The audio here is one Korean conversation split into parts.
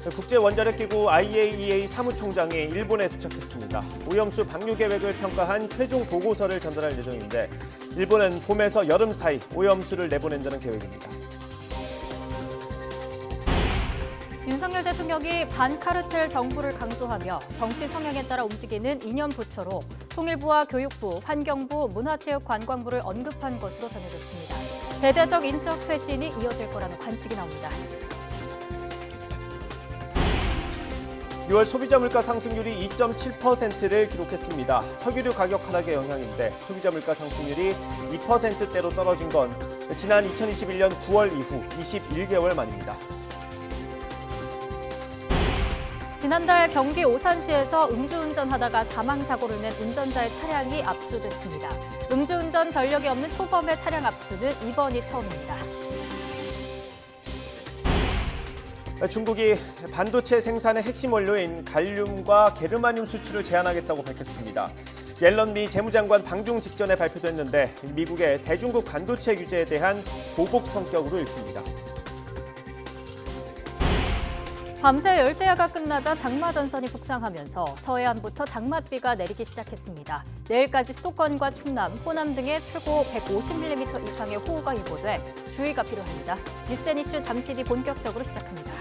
국제원자력기구 IAEA 사무총장이 일본에 도착했습니다. 오염수 방류 계획을 평가한 최종 보고서를 전달할 예정인데 일본은 봄에서 여름 사이 오염수를 내보낸다는 계획입니다. 윤석열 대통령이 반카르텔 정부를 강조하며 정치 성향에 따라 움직이는 이념 부처로 통일부와 교육부, 환경부, 문화체육관광부를 언급한 것으로 전해졌습니다. 대대적 인적 쇄신이 이어질 거라는 관측이 나옵니다. 6월 소비자 물가 상승률이 2.7%를 기록했습니다. 석유류 가격 하락의 영향인데 소비자 물가 상승률이 2%대로 떨어진 건 지난 2021년 9월 이후 21개월 만입니다. 지난달 경기 오산시에서 음주운전하다가 사망사고를 낸 운전자의 차량이 압수됐습니다. 음주운전 전력이 없는 초범의 차량 압수는 이번이 처음입니다. 중국이 반도체 생산의 핵심 원료인 갈륨과 게르마늄 수출을 제한하겠다고 밝혔습니다. 옐런 미 재무장관 방중 직전에 발표됐는데 미국의 대중국 반도체 규제에 대한 보복 성격으로 읽힙니다. 밤새 열대야가 끝나자 장마 전선이 북상하면서 서해안부터 장맛비가 내리기 시작했습니다. 내일까지 수도권과 충남, 호남 등에 최고 150mm 이상의 호우가 예보돼 주의가 필요합니다. 뉴스앤 이슈 잠시 뒤 본격적으로 시작합니다.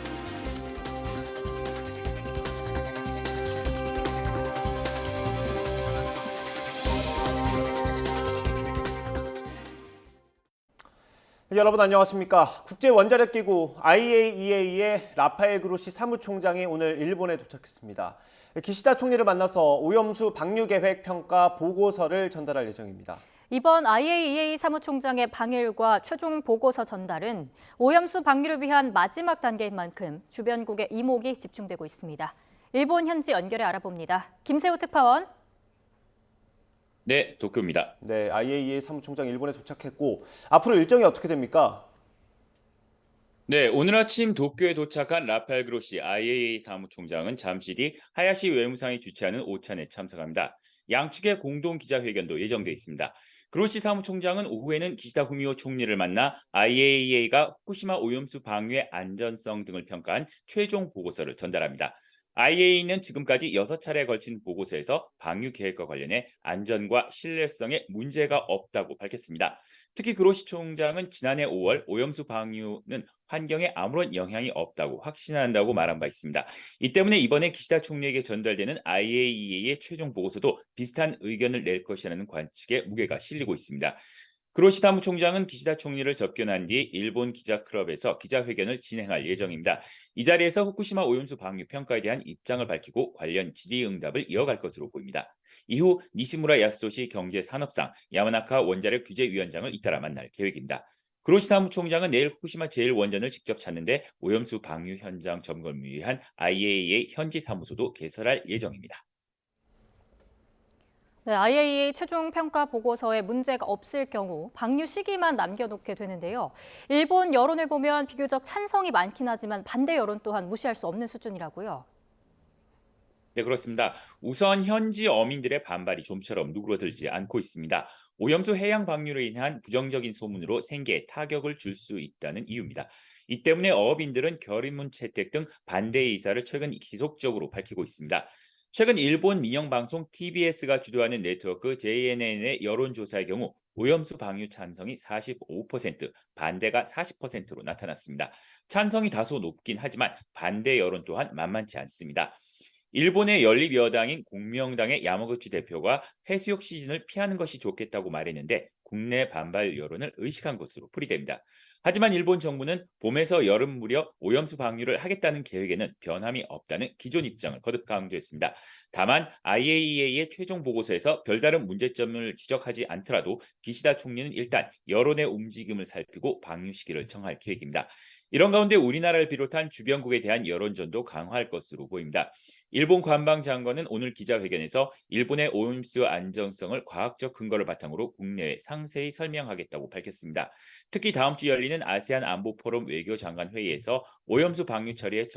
여러분 안녕하십니까. 국제원자력기구 IAEA의 라파엘 그로시 사무총장이 오늘 일본에 도착했습니다. 기시다 총리를 만나서 오염수 방류 계획 평가 보고서를 전달할 예정입니다. 이번 IAEA 사무총장의 방일과 최종 보고서 전달은 오염수 방류를 위한 마지막 단계인 만큼 주변국의 이목이 집중되고 있습니다. 일본 현지 연결해 알아봅니다. 김세호 특파원. 네, 도쿄입니다. 네, IAEA 사무총장 일본에 도착했고 앞으로 일정이 어떻게 됩니까? 네, 오늘 아침 도쿄에 도착한 라파엘 그로시 IAEA 사무총장은 잠시 뒤 하야시 외무상이 주최하는 오찬에 참석합니다. 양측의 공동 기자회견도 예정돼 있습니다. 그로시 사무총장은 오후에는 기시다 후미오 총리를 만나 IAEA가 후쿠시마 오염수 방류의 안전성 등을 평가한 최종 보고서를 전달합니다. IAEA는 지금까지 6차례에 걸친 보고서에서 방류 계획과 관련해 안전과 신뢰성에 문제가 없다고 밝혔습니다. 특히 그로시 총장은 지난해 5월 오염수 방류는 환경에 아무런 영향이 없다고 확신한다고 말한 바 있습니다. 이 때문에 이번에 기시다 총리에게 전달되는 IAEA의 최종 보고서도 비슷한 의견을 낼 것이라는 관측에 무게가 실리고 있습니다. 그로시 사무총장은 기시다 총리를 접견한 뒤 일본 기자클럽에서 기자회견을 진행할 예정입니다. 이 자리에서 후쿠시마 오염수 방류 평가에 대한 입장을 밝히고 관련 질의응답을 이어갈 것으로 보입니다. 이후 니시무라 야스토시 경제산업상 야마나카 원자력 규제위원장을 잇따라 만날 계획입니다. 그로시 사무총장은 내일 후쿠시마 제1원전을 직접 찾는데 오염수 방류 현장 점검을 위한 IAEA 현지 사무소도 개설할 예정입니다. 네, IAEA 최종 평가 보고서에 문제가 없을 경우 방류 시기만 남겨놓게 되는데요. 일본 여론을 보면 비교적 찬성이 많긴 하지만 반대 여론 또한 무시할 수 없는 수준이라고요. 네, 그렇습니다. 우선 현지 어민들의 반발이 좀처럼 누그러들지 않고 있습니다. 오염수 해양 방류로 인한 부정적인 소문으로 생계에 타격을 줄 수 있다는 이유입니다. 이 때문에 어업인들은 결의문 채택 등 반대 의사를 최근 지속적으로 밝히고 있습니다. 최근 일본 민영방송 TBS가 주도하는 네트워크 JNN의 여론조사의 경우 오염수 방류 찬성이 45%, 반대가 40%로 나타났습니다. 찬성이 다소 높긴 하지만 반대 여론 또한 만만치 않습니다. 일본의 연립여당인 공명당의 야마구치 대표가 해수욕 시즌을 피하는 것이 좋겠다고 말했는데 국내 반발 여론을 의식한 것으로 풀이됩니다. 하지만 일본 정부는 봄에서 여름 무렵 오염수 방류를 하겠다는 계획에는 변함이 없다는 기존 입장을 거듭 강조했습니다. 다만 IAEA의 최종 보고서에서 별다른 문제점을 지적하지 않더라도 기시다 총리는 일단 여론의 움직임을 살피고 방류 시기를 정할 계획입니다. 이런 가운데 우리나라를 비롯한 주변국에 대한 여론전도 강화할 것으로 보입니다. 일본 관방장관은 오늘 기자회견에서 일본의 오염수 안정성을 과학적 근거를 바탕으로 국내에 상세히 설명하겠다고 밝혔습니다. 특히 다음 주 열리는 아세안 안보포럼 외교장관 회의에서 오염수 방류 처리의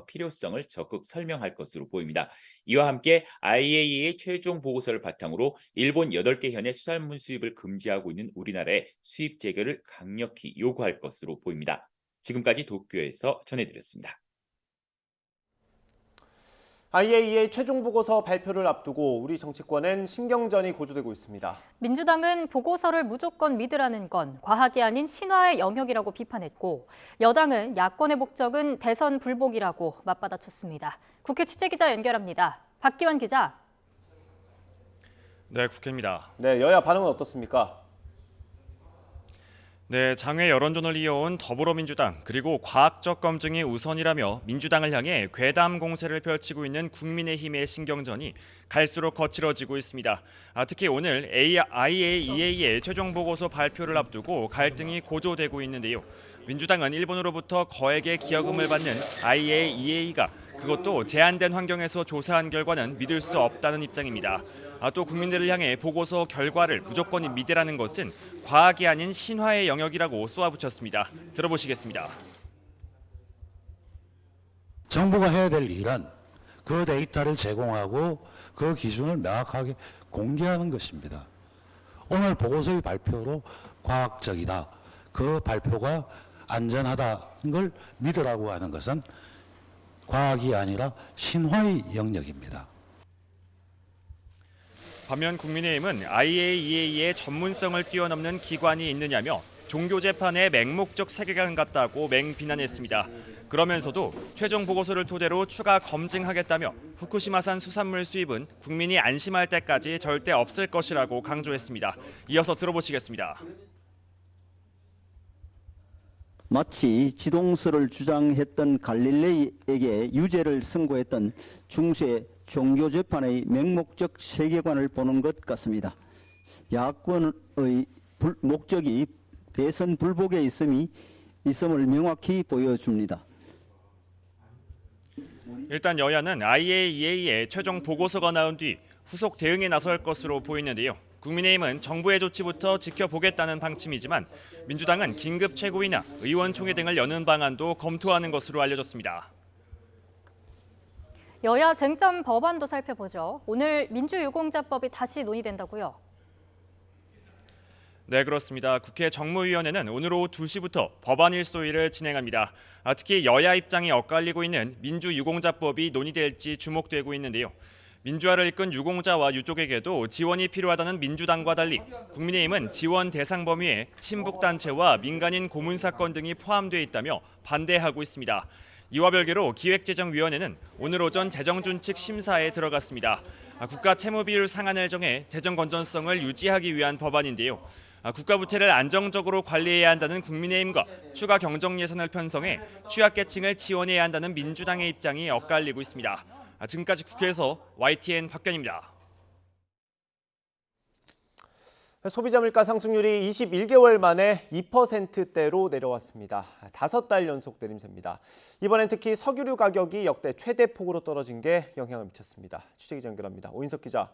필요성을 적극 설명할 것으로 보입니다. 이와 함께 IAEA의 최종 보고서를 바탕으로 일본 8개 현의 수산물 수입을 금지하고 있는 우리나라의 수입 재개를 강력히 요구할 것으로 보입니다. 지금까지 도쿄에서 전해드렸습니다. IAEA 최종 보고서 발표를 앞두고 우리 정치권엔 신경전이 고조되고 있습니다. 민주당은 보고서를 무조건 믿으라는 건 과학이 아닌 신화의 영역이라고 비판했고, 여당은 야권의 목적은 대선 불복이라고 맞받아쳤습니다. 국회 취재기자 연결합니다. 박기환 기자. 네, 국회입니다. 네, 여야 반응은 어떻습니까? 네, 장외 여론전을 이어온 더불어민주당 그리고 과학적 검증이 우선이라며 민주당을 향해 괴담 공세를 펼치고 있는 국민의힘의 신경전이 갈수록 거칠어지고 있습니다. 특히 오늘 IAEA의 최종 보고서 발표를 앞두고 갈등이 고조되고 있는데요. 민주당은 일본으로부터 거액의 기여금을 받는 IAEA가 그것도 제한된 환경에서 조사한 결과는 믿을 수 없다는 입장입니다. 또 국민들을 향해 보고서 결과를 무조건 믿으라는 것은 과학이 아닌 신화의 영역이라고 쏘아붙였습니다. 들어보시겠습니다. 정부가 해야 될 일은 그 데이터를 제공하고 그 기준을 명확하게 공개하는 것입니다. 오늘 보고서의 발표로 과학적이다, 그 발표가 안전하다는 걸 믿으라고 하는 것은 과학이 아니라 신화의 영역입니다. 반면 국민의힘은 IAEA의 전문성을 뛰어넘는 기관이 있느냐며 종교재판의 맹목적 세계관 같다고 맹비난했습니다. 그러면서도 최종 보고서를 토대로 추가 검증하겠다며 후쿠시마산 수산물 수입은 국민이 안심할 때까지 절대 없을 것이라고 강조했습니다. 이어서 들어보시겠습니다. 마치 지동설을 주장했던 갈릴레이에게 유죄를 선고했던 중세 종교재판의 맹목적 세계관을 보는 것 같습니다. 야권의 목적이 대선 불복에 있음을 명확히 보여줍니다. 일단 여야는 IAEA의 최종 보고서가 나온 뒤 후속 대응에 나설 것으로 보이는데요. 국민의힘은 정부의 조치부터 지켜보겠다는 방침이지만 민주당은 긴급 최고위나 의원총회 등을 여는 방안도 검토하는 것으로 알려졌습니다. 여야 쟁점 법안도 살펴보죠. 오늘 민주유공자법이 다시 논의된다고요? 네, 그렇습니다. 국회 정무위원회는 오늘 오후 2시부터 법안 일소위를 진행합니다. 특히 여야 입장이 엇갈리고 있는 민주유공자법이 논의될지 주목되고 있는데요. 민주화를 이끈 유공자와 유족에게도 지원이 필요하다는 민주당과 달리 국민의힘은 지원 대상 범위에 친북단체와 민간인 고문 사건 등이 포함되어 있다며 반대하고 있습니다. 이와 별개로 기획재정위원회는 오늘 오전 재정준칙 심사에 들어갔습니다. 국가 채무 비율 상한을 정해 재정 건전성을 유지하기 위한 법안인데요. 국가 부채를 안정적으로 관리해야 한다는 국민의힘과 추가 경정 예산을 편성해 취약계층을 지원해야 한다는 민주당의 입장이 엇갈리고 있습니다. 지금까지 국회에서 YTN 박견입니다. 소비자 물가 상승률이 21개월 만에 2%대로 내려왔습니다. 5달 연속 내림세입니다. 이번엔 특히 석유류 가격이 역대 최대폭으로 떨어진 게 영향을 미쳤습니다. 취재기자 연결합니다. 오인석 기자.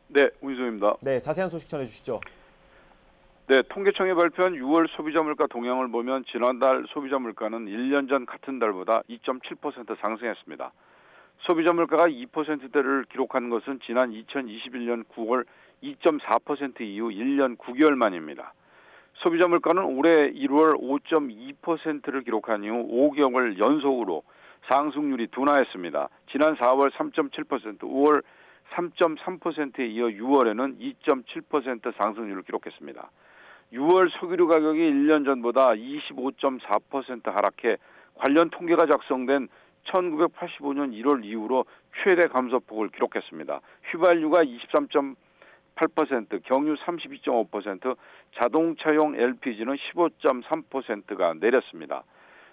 네, 오인석입니다. 네, 자세한 소식 전해주시죠. 네, 통계청이 발표한 6월 소비자 물가 동향을 보면 지난달 소비자 물가는 1년 전 같은 달보다 2.7% 상승했습니다. 소비자 물가가 2%대를 기록한 것은 지난 2021년 9월 2.4% 이후 1년 9개월 만입니다. 소비자 물가는 올해 1월 5.2%를 기록한 이후 5개월 연속으로 상승률이 둔화했습니다. 지난 4월 3.7%, 5월 3.3%에 이어 6월에는 2.7% 상승률을 기록했습니다. 6월 석유류 가격이 1년 전보다 25.4% 하락해 관련 통계가 작성된 1985년 1월 이후로 최대 감소폭을 기록했습니다. 휘발유가 23.8%, 경유 32.5%, 자동차용 LPG는 15.3%가 내렸습니다.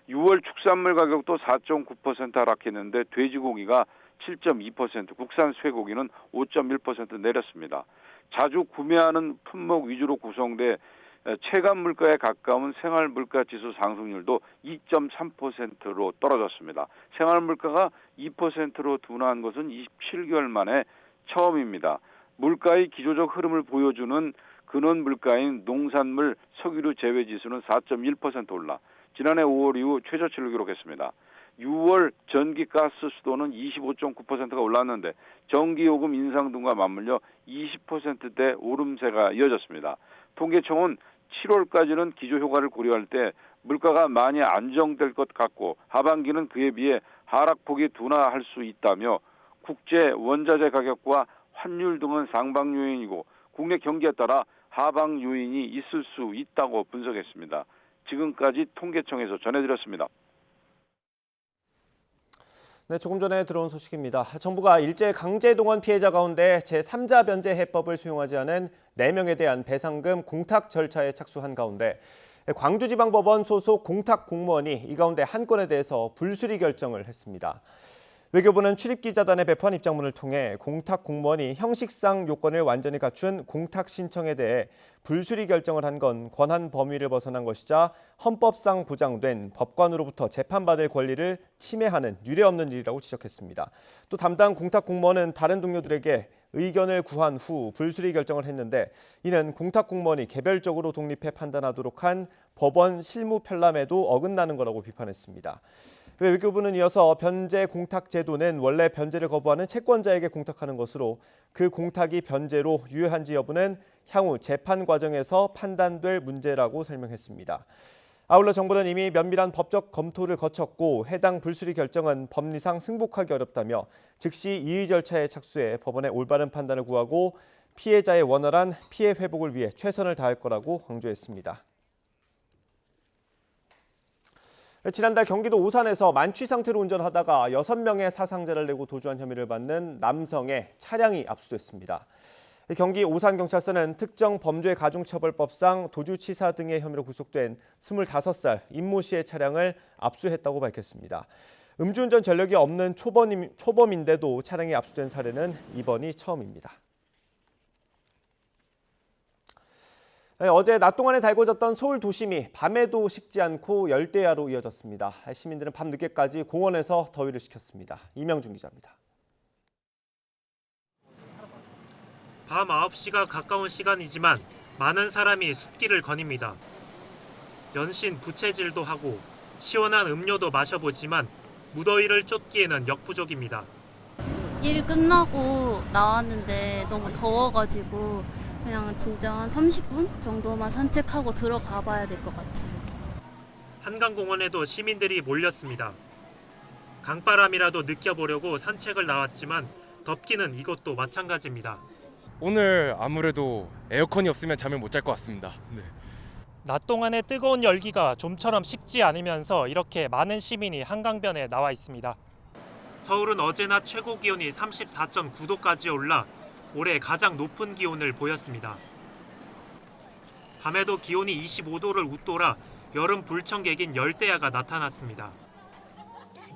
6월 축산물 가격도 4.9% 하락했는데 돼지고기가 7.2%, 국산 쇠고기는 5.1% 내렸습니다. 자주 구매하는 품목 위주로 구성돼 체감 물가에 가까운 생활 물가 지수 상승률도 2.3%로 떨어졌습니다. 생활 물가가 2%로 둔화한 것은 27개월 만에 처음입니다. 물가의 기조적 흐름을 보여주는 근원 물가인 농산물 석유류 제외 지수는 4.1% 올라 지난해 5월 이후 최저치를 기록했습니다. 6월 전기가스 수도는 25.9%가 올랐는데 전기요금 인상 등과 맞물려 20%대 오름세가 이어졌습니다. 통계청은 7월까지는 기조효과를 고려할 때 물가가 많이 안정될 것 같고 하반기는 그에 비해 하락폭이 둔화할 수 있다며 국제 원자재 가격과 환율 등은 상방 요인이고 국내 경기에 따라 하방 요인이 있을 수 있다고 분석했습니다. 지금까지 통계청에서 전해드렸습니다. 네, 조금 전에 들어온 소식입니다. 정부가 일제 강제동원 피해자 가운데 제3자 변제 해법을 수용하지 않은 4명에 대한 배상금 공탁 절차에 착수한 가운데 광주지방법원 소속 공탁 공무원이 이 가운데 한 건에 대해서 불수리 결정을 했습니다. 외교부는 출입기자단에 배포한 입장문을 통해 공탁 공무원이 형식상 요건을 완전히 갖춘 공탁 신청에 대해 불수리 결정을 한 건 권한 범위를 벗어난 것이자 헌법상 보장된 법관으로부터 재판받을 권리를 침해하는 유례없는 일이라고 지적했습니다. 또 담당 공탁 공무원은 다른 동료들에게 의견을 구한 후 불수리 결정을 했는데 이는 공탁 공무원이 개별적으로 독립해 판단하도록 한 법원 실무 편람에도 어긋나는 거라고 비판했습니다. 외교부는 이어서 변제 공탁 제도는 원래 변제를 거부하는 채권자에게 공탁하는 것으로 그 공탁이 변제로 유효한지 여부는 향후 재판 과정에서 판단될 문제라고 설명했습니다. 아울러 정부는 이미 면밀한 법적 검토를 거쳤고 해당 불수리 결정은 법리상 승복하기 어렵다며 즉시 이의 절차에 착수해 법원의 올바른 판단을 구하고 피해자의 원활한 피해 회복을 위해 최선을 다할 거라고 강조했습니다. 지난달 경기도 오산에서 만취 상태로 운전하다가 6명의 사상자를 내고 도주한 혐의를 받는 남성의 차량이 압수됐습니다. 경기 오산경찰서는 특정 범죄 가중처벌법상 도주치사 등의 혐의로 구속된 25살 임모 씨의 차량을 압수했다고 밝혔습니다. 음주운전 전력이 없는 초범인데도 차량이 압수된 사례는 이번이 처음입니다. 어제 낮 동안에 달궈졌던 서울 도심이 밤에도 식지 않고 열대야로 이어졌습니다. 시민들은 밤늦게까지 공원에서 더위를 식혔습니다. 이명준 기자입니다. 밤 9시가 가까운 시간이지만 많은 사람이 숲길을 거닙니다. 연신 부채질도 하고 시원한 음료도 마셔보지만 무더위를 쫓기에는 역부족입니다. 일 끝나고 나왔는데 너무 더워가지고 그냥 진짜 한 30분 정도만 산책하고 들어가 봐야 될 것 같아요. 한강공원에도 시민들이 몰렸습니다. 강바람이라도 느껴보려고 산책을 나왔지만 덥기는 이것도 마찬가지입니다. 오늘 아무래도 에어컨이 없으면 잠을 못 잘 것 같습니다. 네. 낮 동안의 뜨거운 열기가 좀처럼 식지 않으면서 이렇게 많은 시민이 한강변에 나와 있습니다. 서울은 어제 낮 최고 기온이 34.9도까지 올라 올해 가장 높은 기온을 보였습니다. 밤에도 기온이 25도를 웃돌아 여름 불청객인 열대야가 나타났습니다.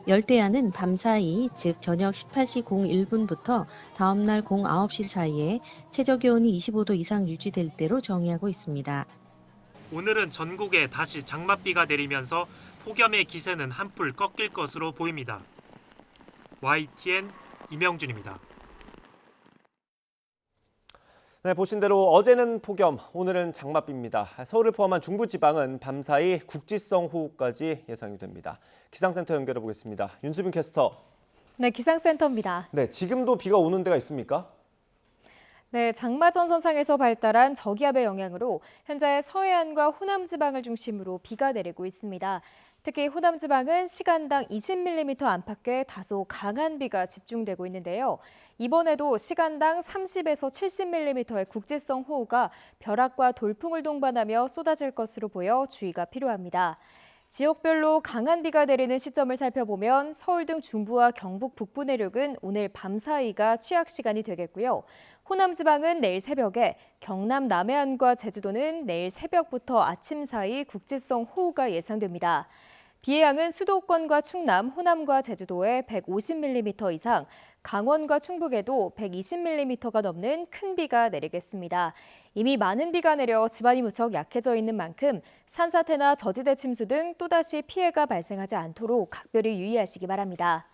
열대야는 밤사이, 즉 저녁 18시 01분부터 다음날 09시 사이에 최저기온이 25도 이상 유지될 때로 정의하고 있습니다. 오늘은 전국에 다시 장맛비가 내리면서 폭염의 기세는 한풀 꺾일 것으로 보입니다. YTN 이명준입니다. 네, 보신 대로 어제는 폭염, 오늘은 장맛비입니다. 서울을 포함한 중부지방은 밤사이 국지성 호우까지 예상이 됩니다. 기상센터 연결해 보겠습니다. 윤수빈 캐스터. 네, 기상센터입니다. 네, 지금도 비가 오는 데가 있습니까? 네, 장마전선상에서 발달한 저기압의 영향으로 현재 서해안과 호남 지방을 중심으로 비가 내리고 있습니다. 특히 호남 지방은 시간당 20mm 안팎의 다소 강한 비가 집중되고 있는데요. 이번에도 시간당 30에서 70mm의 국지성 호우가 벼락과 돌풍을 동반하며 쏟아질 것으로 보여 주의가 필요합니다. 지역별로 강한 비가 내리는 시점을 살펴보면 서울 등 중부와 경북 북부 내륙은 오늘 밤 사이가 취약 시간이 되겠고요. 호남 지방은 내일 새벽에, 경남 남해안과 제주도는 내일 새벽부터 아침 사이 국지성 호우가 예상됩니다. 비의 양은 수도권과 충남, 호남과 제주도에 150mm 이상, 강원과 충북에도 120mm가 넘는 큰 비가 내리겠습니다. 이미 많은 비가 내려 지반이 무척 약해져 있는 만큼 산사태나 저지대 침수 등 또다시 피해가 발생하지 않도록 각별히 유의하시기 바랍니다.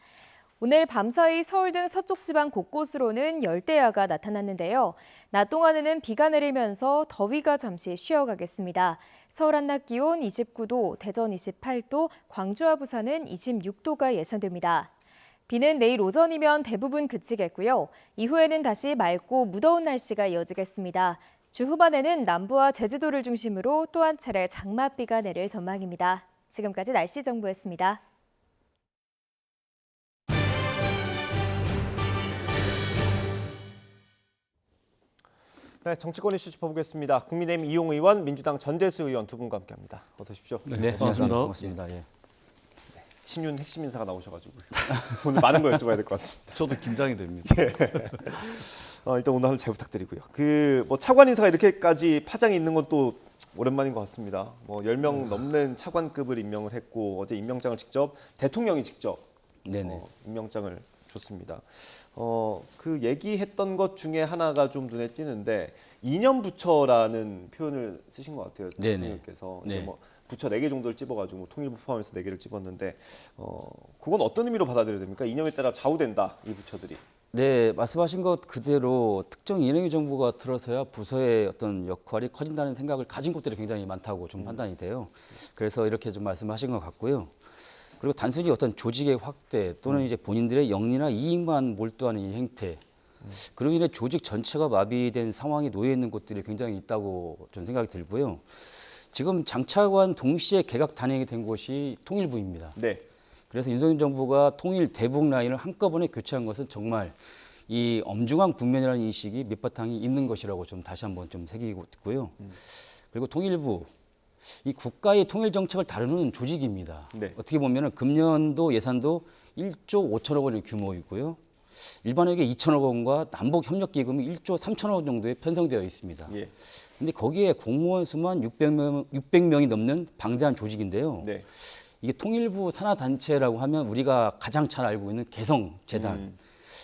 오늘 밤사이 서울 등 서쪽 지방 곳곳으로는 열대야가 나타났는데요. 낮 동안에는 비가 내리면서 더위가 잠시 쉬어가겠습니다. 서울 한낮 기온 29도, 대전 28도, 광주와 부산은 26도가 예상됩니다. 비는 내일 오전이면 대부분 그치겠고요. 이후에는 다시 맑고 무더운 날씨가 이어지겠습니다. 주 후반에는 남부와 제주도를 중심으로 또 한 차례 장맛비가 내릴 전망입니다. 지금까지 날씨 정보였습니다. 네, 정치권 이슈 짚어보겠습니다. 국민의힘 이용 의원, 민주당 전재수 의원 두 분과 함께합니다. 어서 오십시오. 네, 반갑습니다. 예. 친윤 핵심 인사가 나오셔가지고 오늘 많은 걸 여쭤봐야 될 것 같습니다. 저도 긴장이 됩니다. 일단 오늘 하루 잘 부탁드리고요. 뭐 차관 인사가 이렇게까지 파장이 있는 건 또 오랜만인 것 같습니다. 뭐 10명 넘는 차관급을 임명을 했고 어제 임명장을 대통령이 직접 임명장을 줬습니다. 그 얘기했던 것 중에 하나가 좀 눈에 띄는데 이념부처라는 표현을 쓰신 것 같아요. 대통령께서 이제 뭐 부처 4개 정도를 찝어가지고 뭐 통일부 포함해서 4개를 찝었는데 그건 어떤 의미로 받아들여야 됩니까? 이념에 따라 좌우된다, 이 부처들이. 네, 말씀하신 것 그대로 특정 이념의 정부가 들어서야 부서의 어떤 역할이 커진다는 생각을 가진 곳들이 굉장히 많다고 좀 판단이 돼요. 그래서 이렇게 좀 말씀하신 것 같고요. 그리고 단순히 어떤 조직의 확대 또는 이제 본인들의 영리나 이익만 몰두하는 이 행태, 그로 인해 조직 전체가 마비된 상황에 놓여 있는 곳들이 굉장히 있다고 좀 생각이 들고요. 지금 장차관 동시에 개각 단행이 된 곳이 통일부입니다. 네. 그래서 윤석열 정부가 통일 대북 라인을 한꺼번에 교체한 것은 정말 이 엄중한 국면이라는 인식이 밑바탕이 있는 것이라고 좀 다시 한번 좀 새기고 있고요. 그리고 통일부, 이 국가의 통일 정책을 다루는 조직입니다. 네. 어떻게 보면 금년도 예산도 1조 5천억 원의 규모이고요. 일반에게 2천억 원과 남북협력기금이 1조 3천억 원 정도에 편성되어 있습니다. 그런데 거기에 공무원 수만 600명이 넘는 방대한 조직인데요. 네. 이게 통일부 산하단체라고 하면 우리가 가장 잘 알고 있는 개성재단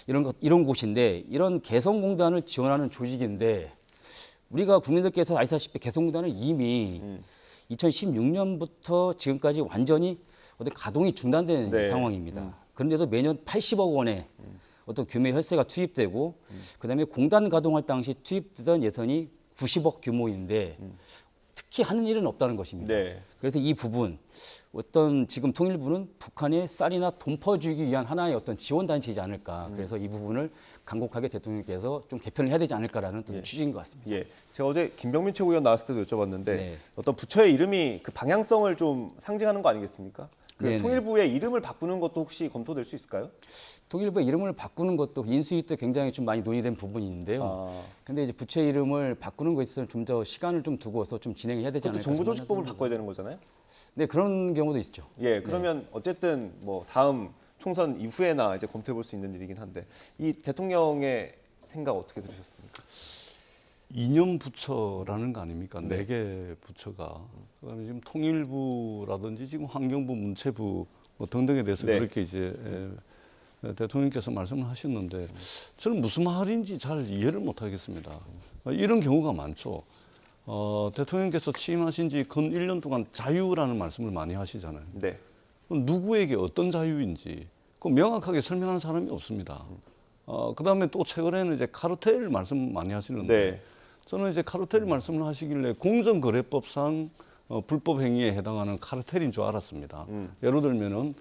이런 곳인데 이런 개성공단을 지원하는 조직인데 우리가 국민들께서 아시다시피 개성공단은 이미 2016년부터 지금까지 완전히 어떤 가동이 중단된 상황입니다. 그런데도 매년 80억 원의 어떤 규모의 혈세가 투입되고 그다음에 공단 가동할 당시 투입되던 예산이 90억 규모인데 특히 하는 일은 없다는 것입니다. 그래서 이 부분 어떤 지금 통일부는 북한에 쌀이나 돈 퍼주기 위한 하나의 어떤 지원단체이지 않을까. 그래서 이 부분을 간곡하게 대통령께서 좀 개편을 해야 되지 않을까라는 취지인 것 같습니다. 제가 어제 김병민 최고위원 나왔을 때도 여쭤봤는데 어떤 부처의 이름이 그 방향성을 좀 상징하는 거 아니겠습니까? 통일부의 이름을 바꾸는 것도 혹시 검토될 수 있을까요? 통일부의 이름을 바꾸는 것도 인수위 때 굉장히 좀 많이 논의된 부분인데요. 근데 이제 부처의 이름을 바꾸는 것에 있어서 좀 더 시간을 좀 두고서 좀 진행해야 되지 않을까. 정부조직법을 바꿔야 되는 거잖아요? 네, 그런 경우도 있죠. 그러면 어쨌든 뭐 다음 총선 이후에나 이제 검토해 볼 수 있는 일이긴 한데 이 대통령의 생각 어떻게 들으셨습니까? 이념 부처라는 거 아닙니까? 4개 부처가. 그다음에 지금 통일부라든지 지금 환경부, 문체부 뭐 등등에 대해서 그렇게 이제 대통령께서 말씀을 하셨는데 저는 무슨 말인지 잘 이해를 못 하겠습니다. 이런 경우가 많죠. 대통령께서 취임하신 지 근 1년 동안 자유라는 말씀을 많이 하시잖아요. 누구에게 어떤 자유인지 그 명확하게 설명하는 사람이 없습니다. 그다음에 또 최근에는 이제 카르텔 말씀 많이 하시는데 저는 이제 카르텔 말씀을 하시길래 공정거래법상 불법 행위에 해당하는 카르텔인 줄 알았습니다. 예를 들면은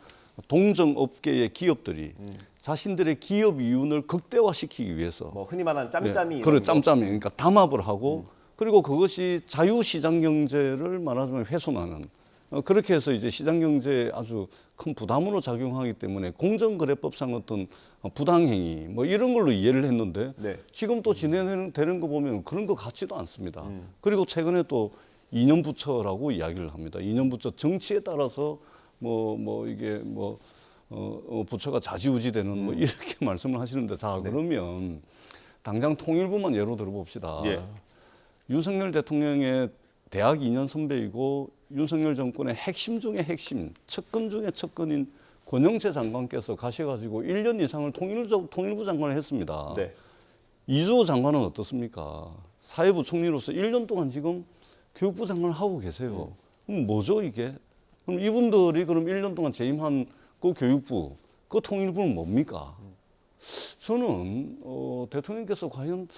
동정업계의 기업들이 자신들의 기업 이윤을 극대화시키기 위해서 뭐 흔히 말하는 짬짬이 짬짬이 그러니까 담합을 하고 그리고 그것이 자유시장 경제를 말하자면 훼손하는 그렇게 해서 이제 시장 경제에 아주 큰 부담으로 작용하기 때문에 공정거래법상 어떤 부당행위 뭐 이런 걸로 이해를 했는데 지금 또 진행되는 거 보면 그런 것 같지도 않습니다. 그리고 최근에 또 이념부처라고 이야기를 합니다. 이념부처 정치에 따라서 이게 부처가 좌지우지되는 뭐 이렇게 말씀을 하시는데 자 그러면 당장 통일부만 예로 들어봅시다. 윤석열 대통령의 대학 2년 선배이고 윤석열 정권의 핵심 중에 핵심, 척근 중에 척근인 권영세 장관께서 가셔가지고 1년 이상을 통일부 장관을 했습니다. 이주호 장관은 어떻습니까? 사회부 총리로서 1년 동안 지금 교육부 장관을 하고 계세요. 그럼 뭐죠 이게? 그럼 이분들이 그럼 1년 동안 재임한 그 교육부, 그 통일부는 뭡니까? 저는 대통령께서 과연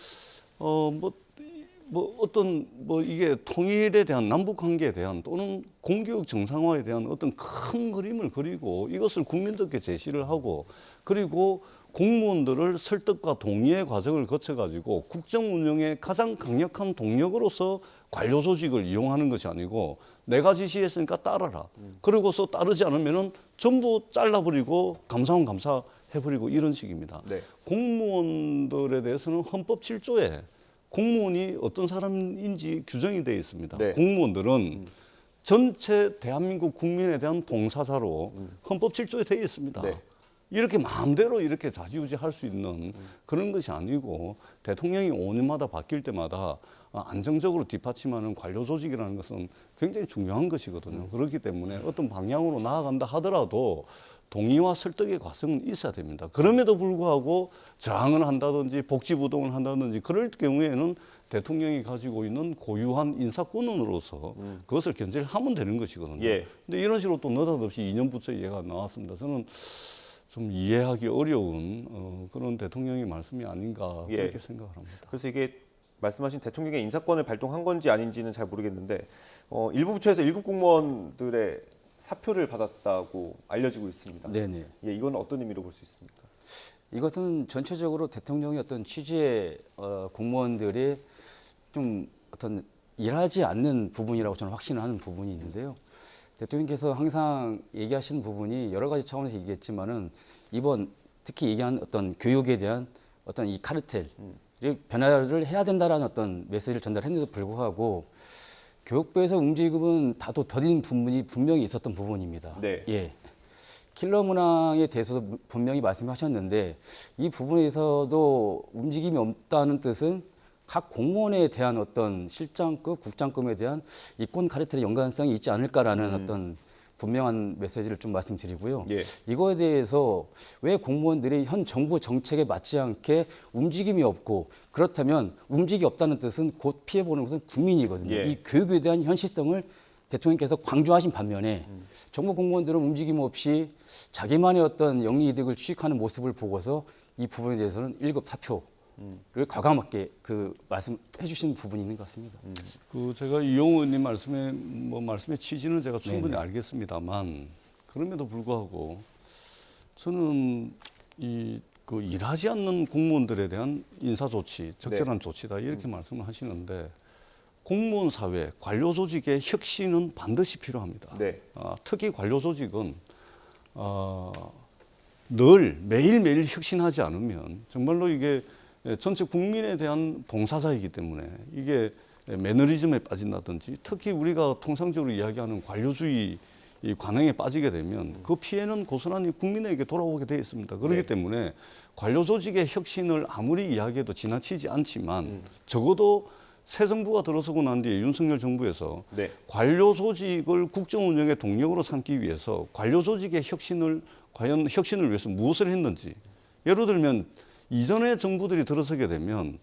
이게 통일에 대한 남북 관계에 대한 또는 공교육 정상화에 대한 어떤 큰 그림을 그리고 이것을 국민들께 제시를 하고 그리고 공무원들을 설득과 동의의 과정을 거쳐가지고 국정 운영의 가장 강력한 동력으로서 관료 조직을 이용하는 것이 아니고 내가 지시했으니까 따라라. 그러고서 따르지 않으면은 전부 잘라버리고 감사원 감사해버리고 이런 식입니다. 공무원들에 대해서는 헌법 7조에 공무원이 어떤 사람인지 규정이 되어 있습니다. 네. 공무원들은 전체 대한민국 국민에 대한 봉사자로 헌법 7조에 되어 있습니다. 네. 이렇게 마음대로 이렇게 좌지우지할 수 있는 그런 것이 아니고 대통령이 5년마다 바뀔 때마다 안정적으로 뒷받침하는 관료 조직이라는 것은 굉장히 중요한 것이거든요. 그렇기 때문에 어떤 방향으로 나아간다 하더라도 동의와 설득의 과정은 있어야 됩니다. 그럼에도 불구하고 저항을 한다든지 복지부동을 한다든지 그럴 경우에는 대통령이 가지고 있는 고유한 인사권으로서 그것을 견제를 하면 되는 것이거든요. 예. 근데 이런 식으로 또 느닷없이 2년부터 얘가 나왔습니다. 저는 좀 이해하기 어려운 그런 대통령의 말씀이 아닌가 예. 그렇게 생각을 합니다. 그래서 이게 말씀하신 대통령의 인사권을 발동한 건지 아닌지는 잘 모르겠는데 일부 부처에서 1급 공무원들의 사표를 받았다고 알려지고 있습니다. 네네. 예, 이건 어떤 의미로 볼 수 있습니까? 이것은 전체적으로 대통령의 어떤 취지의 공무원들이 좀 어떤 일하지 않는 부분이라고 저는 확신을 하는 부분이 있는데요. 대통령께서 항상 얘기하시는 부분이 여러 가지 차원에서 얘기했지만은 이번 특히 얘기한 어떤 교육에 대한 어떤 이 카르텔 변화를 해야 된다라는 어떤 메시지를 전달했는데도 불구하고 교육부에서 움직임은 다소 더딘 부분이 분명히 있었던 부분입니다. 네. 예. 킬러 문항에 대해서도 분명히 말씀하셨는데 이 부분에서도 움직임이 없다는 뜻은 각 공무원에 대한 어떤 실장급, 국장급에 대한 이권 카르텔의 연관성이 있지 않을까라는 어떤 분명한 메시지를 좀 말씀드리고요. 예. 이거에 대해서 왜 공무원들이 현 정부 정책에 맞지 않게 움직임이 없고 그렇다면 움직임이 없다는 뜻은 곧 피해보는 것은 국민이거든요. 예. 이 교육에 대한 현실성을 대통령께서 강조하신 반면에 정부 공무원들은 움직임 없이 자기만의 어떤 영리이득을 취득하는 모습을 보고서 이 부분에 대해서는 1급 사표를 과감하게 그 말씀해 주시는 부분이 있는 것 같습니다. 그 제가 이용우 의원님 말씀의 취지는 제가 충분히 네네. 알겠습니다만 그럼에도 불구하고 저는 그 일하지 않는 공무원들에 대한 인사 조치, 적절한 조치다 이렇게 말씀을 하시는데 공무원 사회, 관료 조직의 혁신은 반드시 필요합니다. 네. 특히 관료 조직은 늘 매일매일 혁신하지 않으면 정말로 이게 전체 국민에 대한 봉사자이기 때문에 이게 매너리즘에 빠진다든지 특히 우리가 통상적으로 이야기하는 관료주의 이 관행에 빠지게 되면 그 피해는 고스란히 국민에게 돌아오게 되어 있습니다. 그렇기 네. 때문에 관료 조직의 혁신을 아무리 이야기해도 지나치지 않지만 적어도 새 정부가 들어서고 난 뒤에 윤석열 정부에서 네. 관료 조직을 국정 운영의 동력으로 삼기 위해서 관료 조직의 과연 혁신을 위해서 무엇을 했는지 예를 들면 이전의 정부들이 들어서게 되면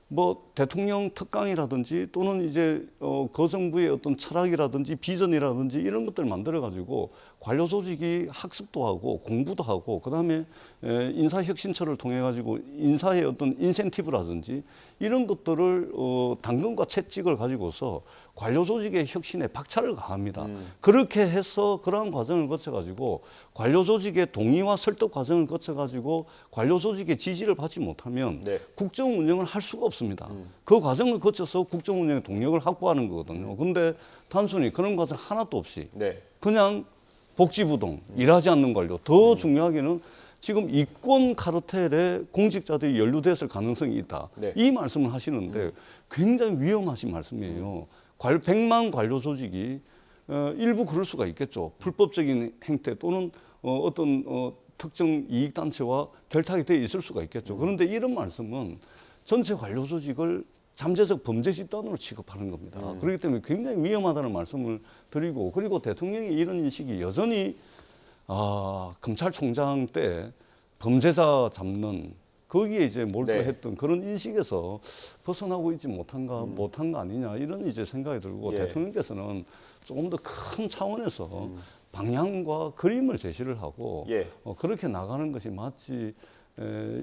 뭐 대통령 특강이라든지 또는 이제 그 정부의 어떤 철학이라든지 비전이라든지 이런 것들을 만들어 가지고 관료 조직이 학습도 하고 공부도 하고 그다음에 인사혁신처를 통해 가지고 인사의 어떤 인센티브라든지 이런 것들을 당근과 채찍을 가지고서 관료 조직의 혁신에 박차를 가합니다. 그렇게 해서 그러한 과정을 거쳐 가지고 관료 조직의 동의와 설득 과정을 거쳐 가지고 관료 조직의 지지를 받지 못하면 네. 국정 운영을 할 수가 없습니다. 그 과정을 거쳐서 국정 운영의 동력을 확보하는 거거든요. 근데 단순히 그런 과정 하나도 없이 네. 그냥 복지부동, 일하지 않는 관료. 더 중요하게는 지금 이권 카르텔에 공직자들이 연루됐을 가능성이 있다. 네. 이 말씀을 하시는데 굉장히 위험하신 말씀이에요. 100만 관료 조직이 일부 그럴 수가 있겠죠. 불법적인 행태 또는 어떤 특정 이익단체와 결탁이 되어 있을 수가 있겠죠. 그런데 이런 말씀은 전체 관료 조직을 잠재적 범죄 집단으로 취급하는 겁니다. 그렇기 때문에 굉장히 위험하다는 말씀을 드리고 그리고 대통령의 이런 인식이 여전히 검찰총장 때 범죄자 잡는 거기에 이제 몰두했던 그런 인식에서 벗어나고 있지 못한 거 아니냐 이런 이제 생각이 들고 예. 대통령께서는 조금 더 큰 차원에서 방향과 그림을 제시를 하고 예. 그렇게 나가는 것이 맞지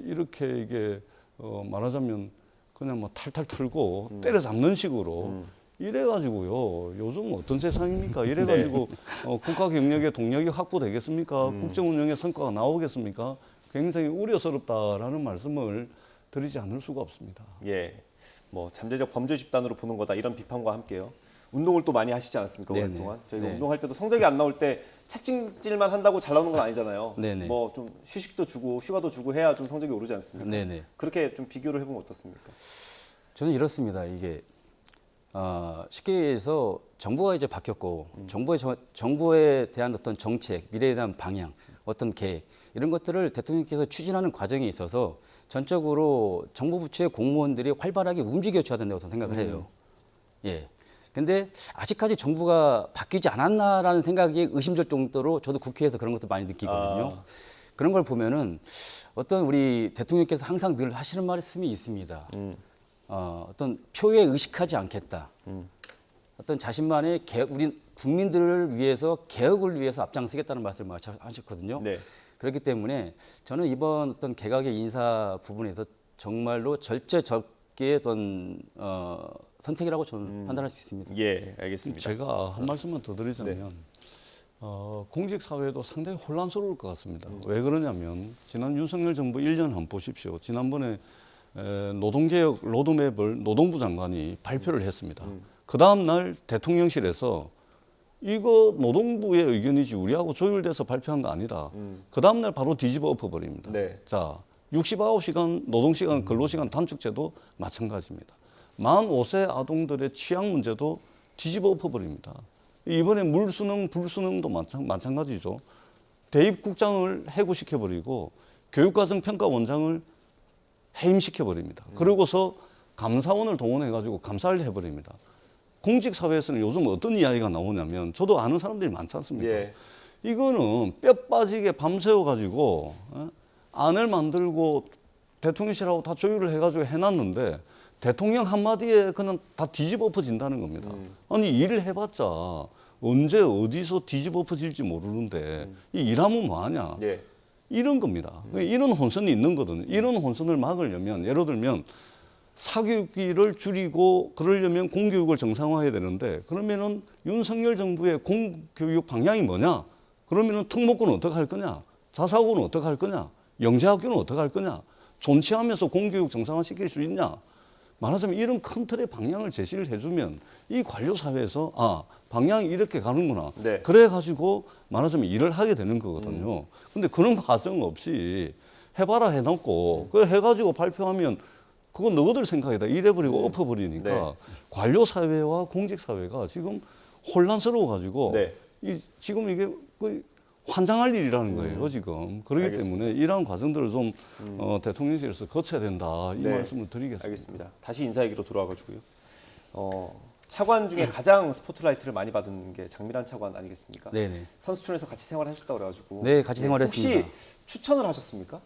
이렇게 이게 말하자면 그냥 뭐 탈탈 털고 때려잡는 식으로 이래가지고요. 요즘 어떤 세상입니까? 이래가지고 국가 경력의 동력이 확보되겠습니까? 국정 운영의 성과가 나오겠습니까? 굉장히 우려스럽다라는 말씀을 드리지 않을 수가 없습니다. 예. 뭐 잠재적 범죄 집단으로 보는 거다 이런 비판과 함께요. 운동을 또 많이 하시지 않았습니까? 네네. 오랫동안. 저희가 네. 운동할 때도 성적이 안 나올 때 채찍질만 한다고 잘 나오는 건 아니잖아요. 네네. 뭐 좀 휴식도 주고 휴가도 주고 해야 좀 성적이 오르지 않습니까? 네네. 그렇게 좀 비교를 해보면 어떻습니까? 저는 이렇습니다. 이게 쉽게 얘기해서 정부가 이제 바뀌었고 정부에 대한 어떤 정책, 미래에 대한 방향, 어떤 계획 이런 것들을 대통령께서 추진하는 과정에 있어서 전적으로 정부 부처의 공무원들이 활발하게 움직여줘야 된다고 저는 생각을 해요. 예. 근데 아직까지 정부가 바뀌지 않았나라는 생각이 의심될 정도로 저도 국회에서 그런 것도 많이 느끼거든요. 그런 걸 보면은 어떤 우리 대통령께서 항상 늘 하시는 말씀이 있습니다. 어떤 표에 의식하지 않겠다. 어떤 자신만의 우리 국민들을 위해서 개혁을 위해서 앞장서겠다는 말씀을 하셨거든요. 네. 그렇기 때문에 저는 이번 어떤 개각의 인사 부분에서 정말로 절제적의 어떤 선택이라고 저는 판단할 수 있습니다. 예, 알겠습니다. 제가 한 말씀만 더 드리자면 공직 사회도 상당히 혼란스러울 것 같습니다. 왜 그러냐면 지난 윤석열 정부 1년 한번 보십시오. 지난번에 노동개혁 로드맵을 노동부 장관이 발표를 했습니다. 그 다음 날 대통령실에서 이거 노동부의 의견이지 우리하고 조율돼서 발표한 거 아니다. 그 다음 날 바로 뒤집어 엎어버립니다. 네. 자, 69시간 노동시간 근로시간 단축제도 마찬가지입니다. 만 5세 아동들의 취약 문제도 뒤집어 엎어버립니다. 이번에 물수능, 불수능도 마찬가지죠. 대입국장을 해고시켜버리고 교육과정평가원장을 해임시켜버립니다. 그러고서 감사원을 동원해가지고 감사를 해버립니다. 공직사회에서는 요즘 어떤 이야기가 나오냐면 저도 아는 사람들이 많지 않습니까? 예. 이거는 뼈 빠지게 밤새워가지고 안을 만들고 대통령실하고 다 조율을 해가지고 해놨는데 대통령 한마디에 그냥 다 뒤집어 엎어진다는 겁니다. 아니 일을 해봤자 언제 어디서 뒤집어 엎어질지 모르는데 이 일하면 뭐하냐. 예. 이런 겁니다. 이런 혼선이 있는 거거든요. 이런 혼선을 막으려면 예를 들면 사교육비를 줄이고 그러려면 공교육을 정상화해야 되는데 그러면은 윤석열 정부의 공교육 방향이 뭐냐? 그러면은 특목고는 어떻게 할 거냐? 자사고는 어떻게 할 거냐? 영재학교는 어떻게 할 거냐? 존치하면서 공교육 정상화시킬 수 있냐? 말하자면 이런 큰 틀의 방향을 제시를 해주면 이 관료사회에서 방향이 이렇게 가는구나. 네. 그래가지고 말하자면 일을 하게 되는 거거든요. 근데 그런 과정 없이 해봐라 해놓고 그 해가지고 발표하면 그건 너희들 생각이다. 이래버리고 엎어버리니까 네. 관료사회와 공직사회가 지금 혼란스러워가지고 네. 지금 이게 거의 환장할 일이라는 거예요, 지금. 그렇기 알겠습니다. 때문에 이러한 과정들을 좀 대통령실에서 거쳐야 된다. 이 네. 말씀을 드리겠습니다. 알겠습니다. 다시 인사 얘기로 돌아와가지고요. 차관 중에 가장 스포트라이트를 많이 받은 게 장미란 차관 아니겠습니까? 네네. 선수촌에서 같이 생활하셨다고 그래가지고. 네, 같이 생활했습니다. 혹시 추천을 하셨습니까?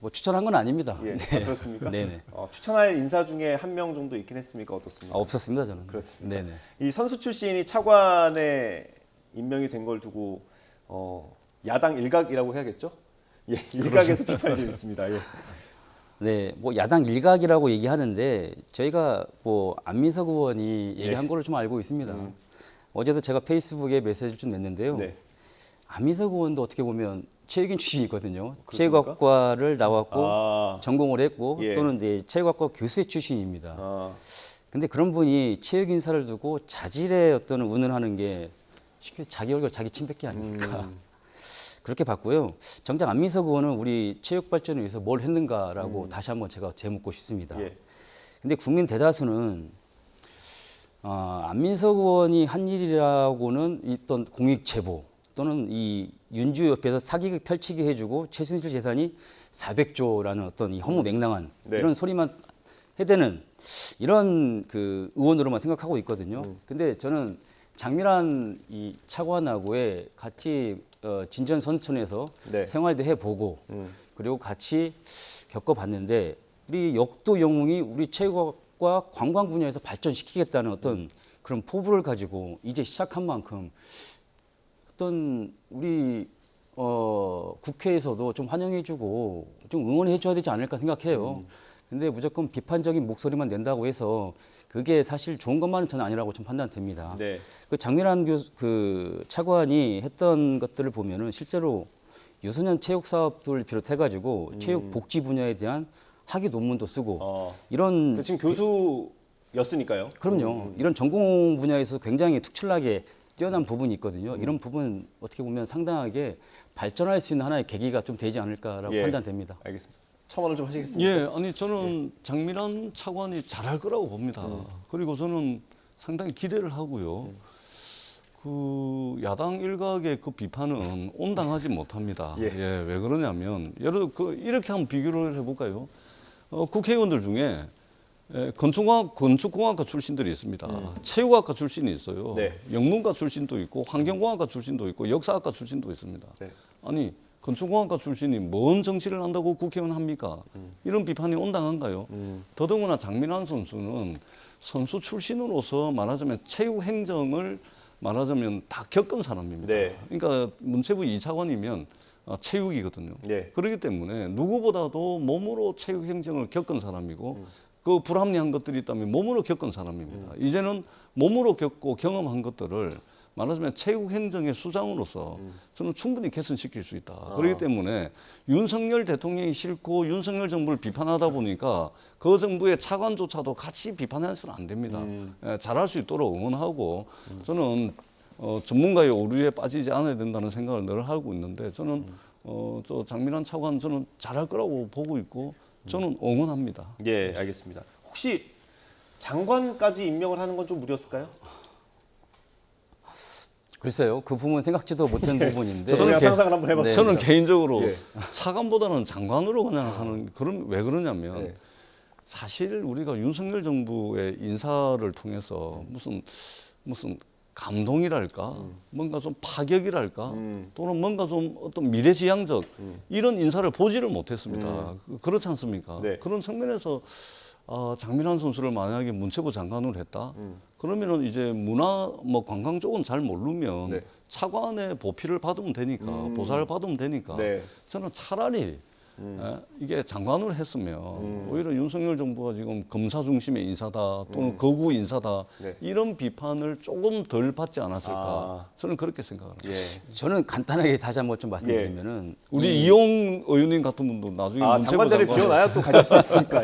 뭐 추천한 건 아닙니다. 예, 네. 그렇습니까? 네네. 추천할 인사 중에 한 명 정도 있긴 했습니까? 어떻습니까? 없었습니다, 저는. 그렇습니다. 네네. 이 선수 출신이 차관에 임명이 된 걸 두고 야당 일각이라고 해야겠죠? 예, 일각에서 비판이 좀 있습니다. 예. 네, 뭐 야당 일각이라고 얘기하는데 저희가 뭐 안민석 의원이 얘기한 거를 좀 알고 있습니다. 어제도 제가 페이스북에 메시지를 좀 냈는데요. 네. 안민석 의원도 어떻게 보면 체육인 출신이거든요. 그렇습니까? 체육학과를 나왔고 전공을 했고 예. 또는 이제 체육학과 교수의 출신입니다. 근데 그런 분이 체육 인사를 두고 자질의 어떤 운운하는 게 쉽게 자기 얼굴 자기 침뱉기 아닙니까? 그렇게 봤고요. 정작 안민석 의원은 우리 체육 발전을 위해서 뭘 했는가라고 다시 한번 제가 재묻고 싶습니다. 예. 근데 국민 대다수는 안민석 의원이 한 일이라고는 있던 공익 제보 또는 이 윤주 옆에서 사기극 펼치게 해주고 최순실 재산이 400조라는 어떤 이 허무맹랑한 네. 이런 소리만 해대는 이런 그 의원으로만 생각하고 있거든요. 근데 저는 장미란 이 차관하고의 같이 진전 선촌에서 네. 생활도 해보고 그리고 같이 겪어봤는데 우리 역도 영웅이 우리 체육과 관광 분야에서 발전시키겠다는 어떤 그런 포부를 가지고 이제 시작한 만큼 어떤 우리 국회에서도 좀 환영해주고 좀 응원해줘야 되지 않을까 생각해요. 근데 무조건 비판적인 목소리만 낸다고 해서 그게 사실 좋은 것만은 저는 아니라고 좀 판단됩니다. 네. 그 장미란 그 차관이 했던 것들을 보면은 실제로 유소년 체육 사업들을 비롯해가지고 체육 복지 분야에 대한 학위 논문도 쓰고 이런 지금 교수였으니까요. 그럼요. 이런 전공 분야에서 굉장히 특출나게 뛰어난 부분이 있거든요. 이런 부분 어떻게 보면 상당하게 발전할 수 있는 하나의 계기가 좀 되지 않을까라고 예. 판단됩니다. 알겠습니다. 첨언을 좀 하시겠습니까? 예, 아니 저는 장미란 차관이 잘할 거라고 봅니다. 그리고 저는 상당히 기대를 하고요. 그 야당 일각의 그 비판은 온당하지 못합니다. 예. 예, 왜 그러냐면 이렇게 한번 비교를 해볼까요? 국회의원들 중에 건축공학과 출신들이 있습니다. 체육학과 출신이 있어요. 네. 영문과 출신도 있고 환경공학과 출신도 있고 역사학과 출신도 있습니다. 네. 아니 건축공학과 출신이 뭔 정치를 한다고 국회의원 합니까? 이런 비판이 온당한가요? 더더구나 장민환 선수는 선수 출신으로서 말하자면 체육 행정을 말하자면 다 겪은 사람입니다. 네. 그러니까 문체부 2차관이면 체육이거든요. 네. 그렇기 때문에 누구보다도 몸으로 체육 행정을 겪은 사람이고 그 불합리한 것들이 있다면 몸으로 겪은 사람입니다. 이제는 몸으로 겪고 경험한 것들을 말하자면 체육 행정의 수장으로서 저는 충분히 개선시킬 수 있다. 그렇기 때문에 윤석열 대통령이 싫고 윤석열 정부를 비판하다 보니까 그 정부의 차관조차도 같이 비판해서는 안 됩니다. 잘할 수 있도록 응원하고 저는 전문가의 오류에 빠지지 않아야 된다는 생각을 늘 하고 있는데 저는 저 장민환 차관 저는 잘할 거라고 보고 있고 저는 응원합니다. 예, 알겠습니다. 혹시 장관까지 임명을 하는 건 좀 무리였을까요? 글쎄요, 그 부분 생각지도 못한 부분인데. 저도 그냥 상상을 한번 해봤습니다. 저는 개인적으로 차관보다는 장관으로 그냥 하는 왜 그러냐면 사실 우리가 윤석열 정부의 인사를 통해서 무슨 감동이랄까, 뭔가 좀 파격이랄까, 또는 뭔가 좀 어떤 미래지향적 이런 인사를 보지를 못했습니다. 그렇지 않습니까? 네. 그런 측면에서 장민환 선수를 만약에 문체부 장관으로 했다. 그러면은 이제 문화 관광 쪽은 잘 모르면 차관의 보필을 받으면 되니까 보살을 받으면 되니까 저는 차라리 이게 장관으로 했으면 오히려 윤석열 정부가 지금 검사 중심의 인사다 또는 거구 인사다 이런 비판을 조금 덜 받지 않았을까 저는 그렇게 생각합니다. 저는 간단하게 다시 한번 좀 말씀드리면은 우리 이용 의원님 같은 분도 나중에 장관 자리 비워놔야 또 가실 수 있으니까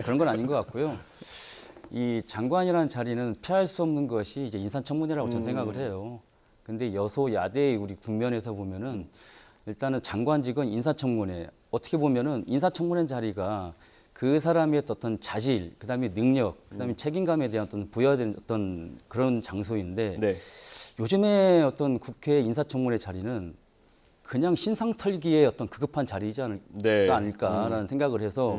그런 건 아닌 것 같고요. 이 장관이라는 자리는 피할 수 없는 것이 이제 인사청문회라고 저는 생각을 해요. 근데 여소야대의 우리 국면에서 보면은 일단은 장관직은 인사청문회, 어떻게 보면은 인사청문회 자리가 그 사람의 어떤 자질, 그다음에 능력, 그다음에 책임감에 대한 어떤 부여된 어떤 그런 장소인데 요즘에 어떤 국회 인사청문회 자리는 그냥 신상털기의 어떤 급급한 자리이지 않을까라는 생각을 해서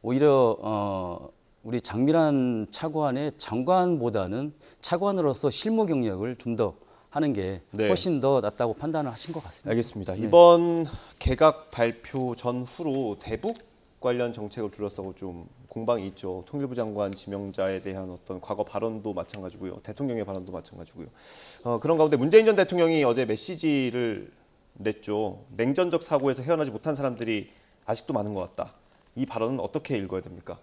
오히려 우리 장민환 차관의 장관보다는 차관으로서 실무 경력을 좀 더 하는 게 훨씬 더 낫다고 판단을 하신 것 같습니다. 알겠습니다. 이번 개각 발표 전후로 대북 관련 정책을 둘러싸고 좀 공방이 있죠. 통일부 장관 지명자에 대한 어떤 과거 발언도 마찬가지고요. 대통령의 발언도 마찬가지고요. 그런 가운데 문재인 전 대통령이 어제 메시지를 냈죠. 냉전적 사고에서 헤어나지 못한 사람들이 아직도 많은 것 같다. 이 발언은 어떻게 읽어야 됩니까?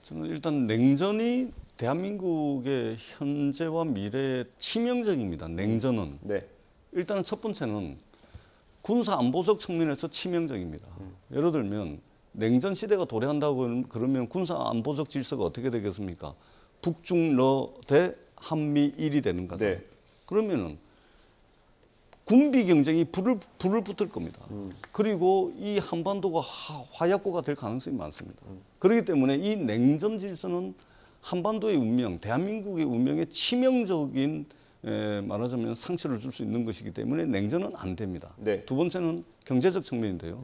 저는 일단 냉전이 대한민국의 현재와 미래에 치명적입니다. 냉전은. 일단 첫 번째는 군사 안보적 측면에서 치명적입니다. 예를 들면 냉전 시대가 도래한다고 그러면 군사 안보적 질서가 어떻게 되겠습니까? 북중러 대 한미일이 되는 거죠. 그러면은 군비 경쟁이 불을 붙을 겁니다. 그리고 이 한반도가 화약고가 될 가능성이 많습니다. 그렇기 때문에 이 냉전 질서는 한반도의 운명, 대한민국의 운명에 치명적인 말하자면 상처를 줄 수 있는 것이기 때문에 냉전은 안 됩니다. 두 번째는 경제적 측면인데요.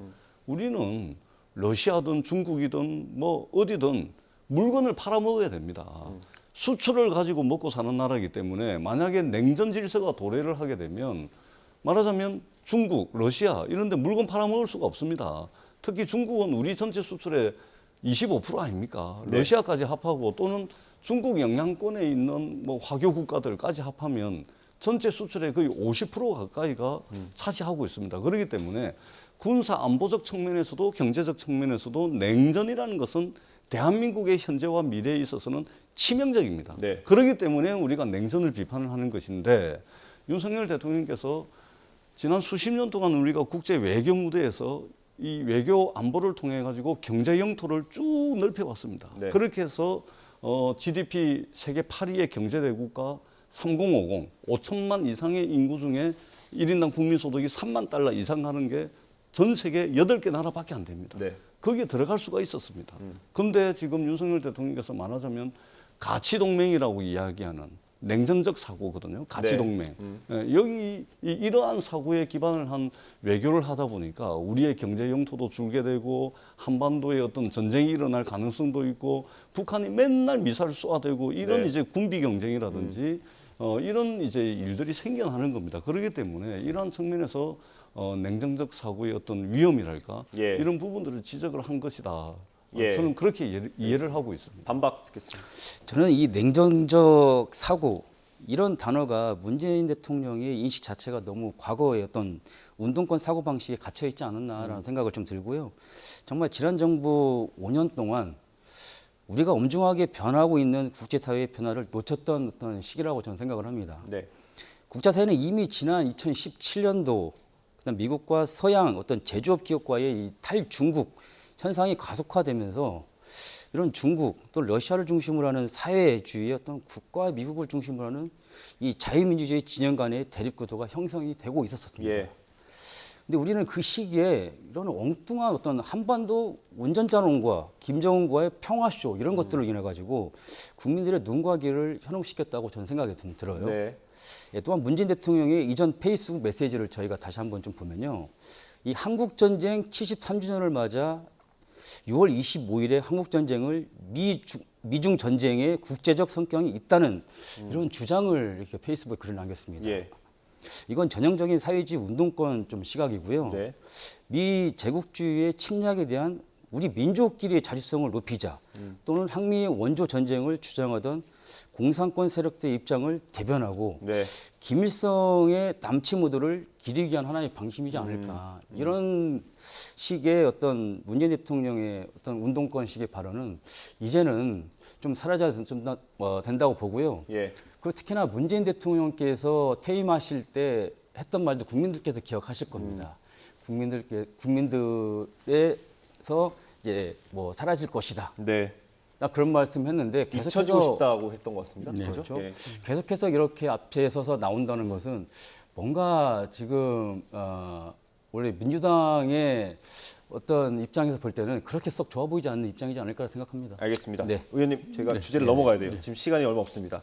우리는 러시아든 중국이든 뭐 어디든 물건을 팔아먹어야 됩니다. 수출을 가지고 먹고 사는 나라이기 때문에 만약에 냉전 질서가 도래를 하게 되면 말하자면 중국, 러시아 이런 데 물건 팔아먹을 수가 없습니다. 특히 중국은 우리 전체 수출의 25% 아닙니까? 러시아까지 합하고 또는 중국 영향권에 있는 뭐 화교 국가들까지 합하면 전체 수출의 거의 50% 가까이가 차지하고 있습니다. 그렇기 때문에 군사 안보적 측면에서도 경제적 측면에서도 냉전이라는 것은 대한민국의 현재와 미래에 있어서는 치명적입니다. 그렇기 때문에 우리가 냉전을 비판을 하는 것인데 윤석열 대통령께서 지난 수십 년 동안 우리가 국제 외교 무대에서 이 외교 안보를 통해 가지고 경제 영토를 쭉 넓혀왔습니다. 그렇게 해서 GDP 세계 8위의 경제대국과 3050, 5천만 이상의 인구 중에 1인당 국민소득이 $3만 이상 가는 게 전 세계 8개 나라밖에 안 됩니다. 네. 거기에 들어갈 수가 있었습니다. 그런데 지금 윤석열 대통령께서 말하자면 가치동맹이라고 이야기하는 냉전적 사고거든요. 가치동맹. 여기 이러한 사고에 기반을 한 외교를 하다 보니까 우리의 경제 영토도 줄게 되고 한반도에 어떤 전쟁이 일어날 가능성도 있고 북한이 맨날 미사일 쏘아대고 이런 네. 이제 군비 경쟁이라든지 이런 이제 일들이 생겨나는 겁니다. 그렇기 때문에 이러한 측면에서 냉정적 사고의 어떤 위험이랄까 예. 이런 부분들을 지적을 한 것이다. 예. 저는 그렇게 이해를 하고 있습니다. 반박 듣겠습니다. 저는 이 냉정적 사고 이런 단어가 문재인 대통령의 인식 자체가 너무 과거의 어떤 운동권 사고 방식에 갇혀 있지 않았나라는 생각을 좀 들고요. 정말 지난 정부 5년 동안 우리가 엄중하게 변하고 있는 국제사회의 변화를 놓쳤던 어떤 시기라고 저는 생각을 합니다. 네. 국제사회는 이미 지난 2017년도 그다음 미국과 서양 어떤 제조업 기업과의 이 탈중국 현상이 가속화되면서 이런 중국 또 러시아를 중심으로 하는 사회주의의 어떤 국가와 미국을 중심으로 하는 이 자유민주주의 진영 간의 대립구도가 형성이 되고 있었습니다. 예. 근데 우리는 그 시기에 이런 엉뚱한 어떤 한반도 운전자론과 김정은과의 평화쇼 이런 것들을 인해 가지고 국민들의 눈과 귀를 현혹시켰다고 저는 생각이 좀 들어요. 네. 예, 또한 문재인 대통령의 이전 페이스북 메시지를 저희가 다시 한번 좀 보면요. 이 한국전쟁 73주년을 맞아 6월 25일에 한국전쟁을 미중 전쟁의 국제적 성격이 있다는 이런 주장을 이렇게 페이스북에 글을 남겼습니다. 예. 이건 전형적인 사회주의 운동권 좀 시각이고요. 네. 미 제국주의의 침략에 대한 우리 민족끼리의 자주성을 높이자 또는 항미의 원조 전쟁을 주장하던 공산권 세력들의 입장을 대변하고 네. 김일성의 남치 모드를 기리기 위한 하나의 방심이지 않을까. 이런 식의 어떤 문재인 대통령의 어떤 운동권식의 발언은 이제는 좀 사라져야 된다고 보고요. 예. 그리고 특히나 문재인 대통령께서 퇴임하실 때 했던 말도 국민들께서 기억하실 겁니다. 국민들에서 이제 뭐 사라질 것이다. 네. 나 그런 말씀했는데 잊혀지고 싶다고 했던 것 같습니다. 네, 그렇죠? 그렇죠. 예. 계속해서 이렇게 앞에 서서 나온다는 것은 뭔가 지금 원래 민주당의 어떤 입장에서 볼 때는 그렇게 썩 좋아 보이지 않는 입장이지 않을까 생각합니다. 알겠습니다. 네. 의원님, 제가 네. 주제를 네. 넘어가야 돼요. 네. 지금 시간이 얼마 없습니다.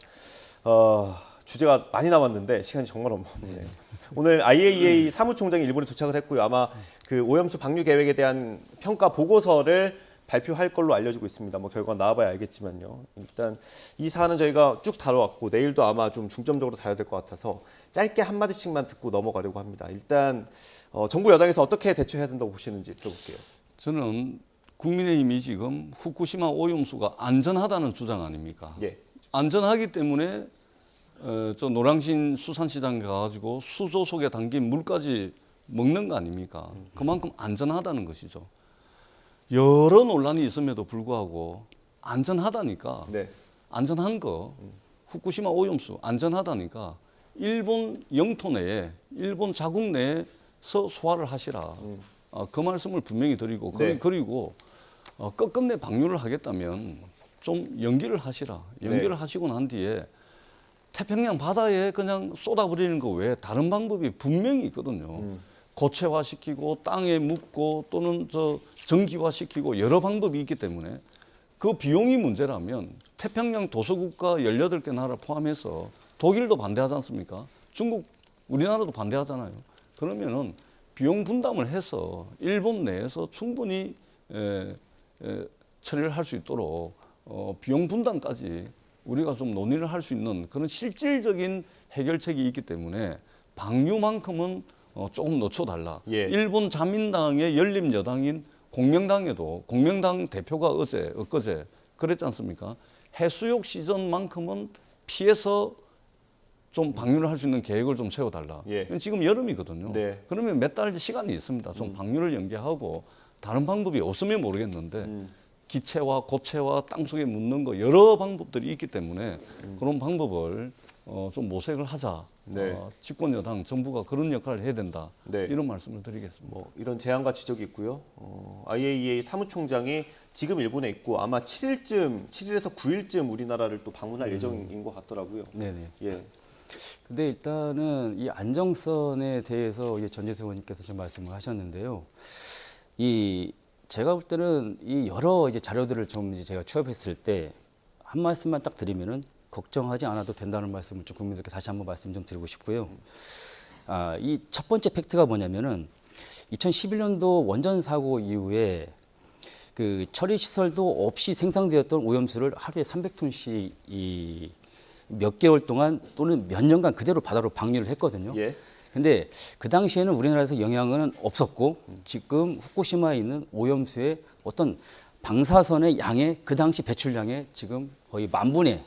주제가 많이 남았는데 시간이 정말 없네요. 오늘 IAEA 사무총장이 일본에 도착을 했고요. 아마 그 오염수 방류 계획에 대한 평가 보고서를 발표할 걸로 알려지고 있습니다. 뭐 결과가 나와봐야 알겠지만요. 일단 이 사안은 저희가 쭉 다뤄왔고 내일도 아마 좀 중점적으로 다뤄야 될 것 같아서 짧게 한 마디씩만 듣고 넘어가려고 합니다. 일단 정부 여당에서 어떻게 대처해야 된다고 보시는지 들어볼게요. 저는 국민의힘이 지금 후쿠시마 오염수가 안전하다는 주장 아닙니까? 예. 안전하기 때문에 저 노량진 수산시장에 가가지고 수조 속에 담긴 물까지 먹는 거 아닙니까? 그만큼 안전하다는 것이죠. 여러 논란이 있음에도 불구하고 안전하다니까 네. 안전한 거 후쿠시마 오염수 안전하다니까 일본 영토 내에 일본 자국 내에서 소화를 하시라. 그 말씀을 분명히 드리고 네. 그리고 끝끝내 방류를 하겠다면 좀 연기를 하시라. 연기를 네. 하시고 난 뒤에 태평양 바다에 그냥 쏟아버리는 거 외에 다른 방법이 분명히 있거든요. 고체화시키고 땅에 묻고 또는 전기화시키고 여러 방법이 있기 때문에 그 비용이 문제라면 태평양 도서국가 18개 나라 포함해서 독일도 반대하지 않습니까? 중국, 우리나라도 반대하잖아요. 그러면은 비용 분담을 해서 일본 내에서 충분히 처리를 할 수 있도록 비용 분담까지 우리가 좀 논의를 할 수 있는 그런 실질적인 해결책이 있기 때문에 방류만큼은 조금 늦춰달라. 예. 일본 자민당의 열린 여당인 공명당에도 공명당 대표가 엊그제 그랬지 않습니까? 해수욕 시즌만큼은 피해서 좀 방류를 할 수 있는 계획을 좀 세워달라. 예. 지금 여름이거든요. 네. 그러면 몇 달 시간이 있습니다. 좀 방류를 연기하고 다른 방법이 없으면 모르겠는데 기체와 고체와 땅속에 묻는 거 여러 방법들이 있기 때문에 그런 방법을 좀 모색을 하자. 네. 집권 여당 정부가 그런 역할을 해야 된다. 네. 이런 말씀을 드리겠습니다. 뭐 이런 제안과 지적이 있고요. IAEA 사무총장이 지금 일본에 있고 아마 7일에서 9일쯤 우리나라를 또 방문할 예정인 것 같더라고요. 네네. 예. 근데 일단은 이 안정성에 대해서 전재수 의원님께서 좀 말씀을 하셨는데요. 제가 볼 때는 이 여러 자료들을 좀 제가 취합했을 때 한 말씀만 딱 드리면은 걱정하지 않아도 된다는 말씀을 좀 국민들께 다시 한번 말씀 좀 드리고 싶고요. 이 첫 번째 팩트가 뭐냐면은 2011년도 원전 사고 이후에 그 처리 시설도 없이 생산되었던 오염수를 하루에 300톤씩 몇 개월 동안 또는 몇 년간 그대로 바다로 방류를 했거든요. 예. 근데 그 당시에는 우리나라에서 영향은 없었고 지금 후쿠시마에 있는 오염수의 어떤 방사선의 양의 그 당시 배출량의 지금 거의 10,000분의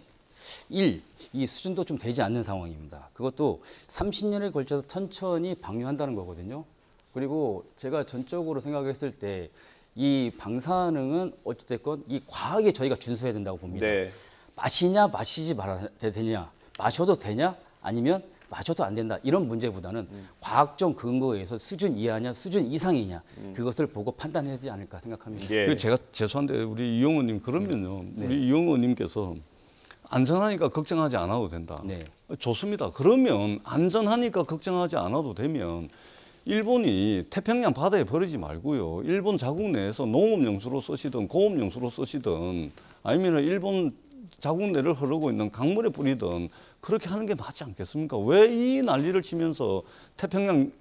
1 이 수준도 좀 되지 않는 상황입니다. 그것도 30년에 걸쳐서 천천히 방류한다는 거거든요. 그리고 제가 전적으로 생각했을 때 이 방사능은 어찌됐건 이 과학에 저희가 준수해야 된다고 봅니다. 네. 마시냐 마시지 말아야 되냐 마셔도 되냐 아니면 마셔도 안 된다 이런 문제보다는 과학적 근거에 의해서 수준 이하냐 수준 이상이냐 그것을 보고 판단해야 되지 않을까 생각합니다. 예. 제가 죄송한데 우리 이용 의원님 그러면요. 네. 우리 이용 의원님께서 안전하니까 걱정하지 않아도 된다. 네. 좋습니다. 그러면 안전하니까 걱정하지 않아도 되면 일본이 태평양 바다에 버리지 말고요. 일본 자국 내에서 농업용수로 쓰시든 공업용수로 쓰시든 아니면 일본 자국 내를 흐르고 있는 강물에 뿌리든 그렇게 하는 게 맞지 않겠습니까? 왜 이 난리를 치면서 태평양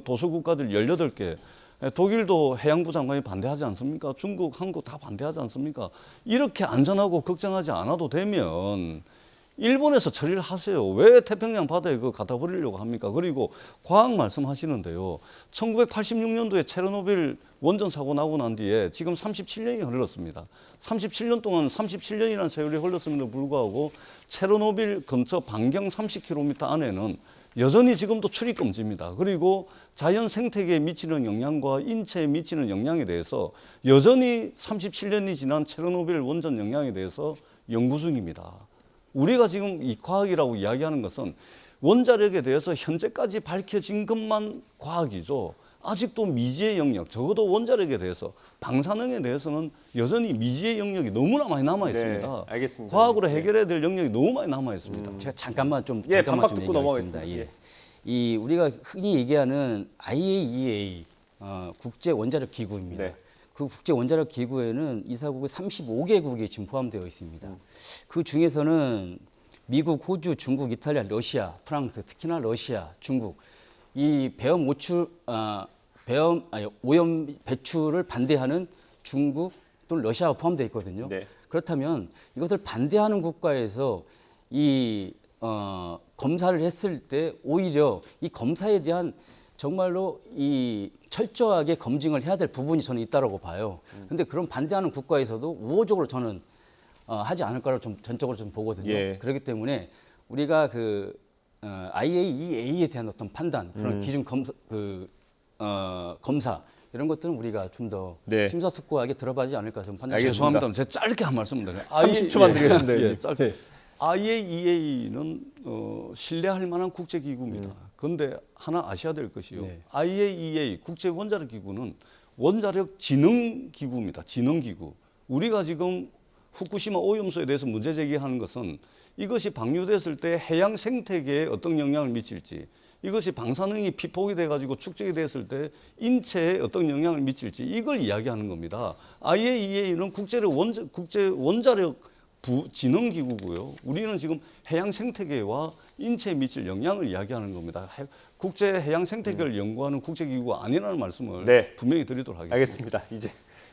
도서국가들 18개 독일도 해양부 장관이 반대하지 않습니까? 중국, 한국 다 반대하지 않습니까? 이렇게 안전하고 걱정하지 않아도 되면 일본에서 처리를 하세요. 왜 태평양 바다에 그거 갖다 버리려고 합니까? 그리고 과학 말씀하시는데요. 1986년도에 체르노빌 원전 사고 나고 난 뒤에 지금 37년이 흘렀습니다. 37년 동안 37년이라는 세월이 흘렀음에도 불구하고 체르노빌 근처 반경 30km 안에는 여전히 지금도 출입 금지입니다. 그리고 자연 생태계에 미치는 영향과 인체에 미치는 영향에 대해서 여전히 37년이 지난 체르노빌 원전 영향에 대해서 연구 중입니다. 우리가 지금 이 과학이라고 이야기하는 것은 원자력에 대해서 현재까지 밝혀진 것만 과학이죠. 아직도 미지의 영역, 적어도 원자력에 대해서, 방사능에 대해서는 여전히 미지의 영역이 너무나 많이 남아 있습니다. 네, 알겠습니다. 과학으로 해결해야 될 영역이 너무 많이 남아 있습니다. 제가 잠깐만 좀 반박 듣고 얘기하겠습니다. 넘어가겠습니다. 이 우리가 흔히 얘기하는 IAEA 국제 원자력 기구입니다. 네. 그 국제 원자력 기구에는 이사국이 35개국이 지금 포함되어 있습니다. 그 중에서는 미국, 호주, 중국, 이탈리아, 러시아, 프랑스, 특히나 러시아, 중국 이 오염 배출을 반대하는 중국 또는 러시아가 포함되어 있거든요. 네. 그렇다면 이것을 반대하는 국가에서 검사를 했을 때 오히려 이 검사에 대한 정말로 이 철저하게 검증을 해야 될 부분이 저는 있다고 봐요. 근데 그런 반대하는 국가에서도 우호적으로 저는 하지 않을 거라고 좀 전적으로 좀 보거든요. 예. 그렇기 때문에 우리가 IAEA에 대한 어떤 판단, 그런 기준 검사 이런 것들은 우리가 좀 더 네. 심사숙고하게 들어봐야지 않을까 좀 판단합니다. 죄송합니다. 제가 짧게 한 말씀 드려요. 30초만 드리겠습니다. 예, 짧게. IAEA는 신뢰할 만한 국제기구입니다. 그런데 하나 아셔야 될 것이요. 네. IAEA 국제원자력기구는 원자력진흥기구입니다. 진흥기구. 우리가 지금 후쿠시마 오염수에 대해서 문제 제기하는 것은 이것이 방류됐을 때 해양 생태계에 어떤 영향을 미칠지, 이것이 방사능이 피폭이 돼가지고 축적이 됐을 때 인체에 어떤 영향을 미칠지 이걸 이야기하는 겁니다. IAEA는 국제 원자력 진흥기구고요. 우리는 지금 해양 생태계와 인체에 미칠 영향을 이야기하는 겁니다. 국제 해양 생태계를 연구하는 국제기구가 아니라는 말씀을 네. 분명히 드리도록 하겠습니다. 알겠습니다. 이제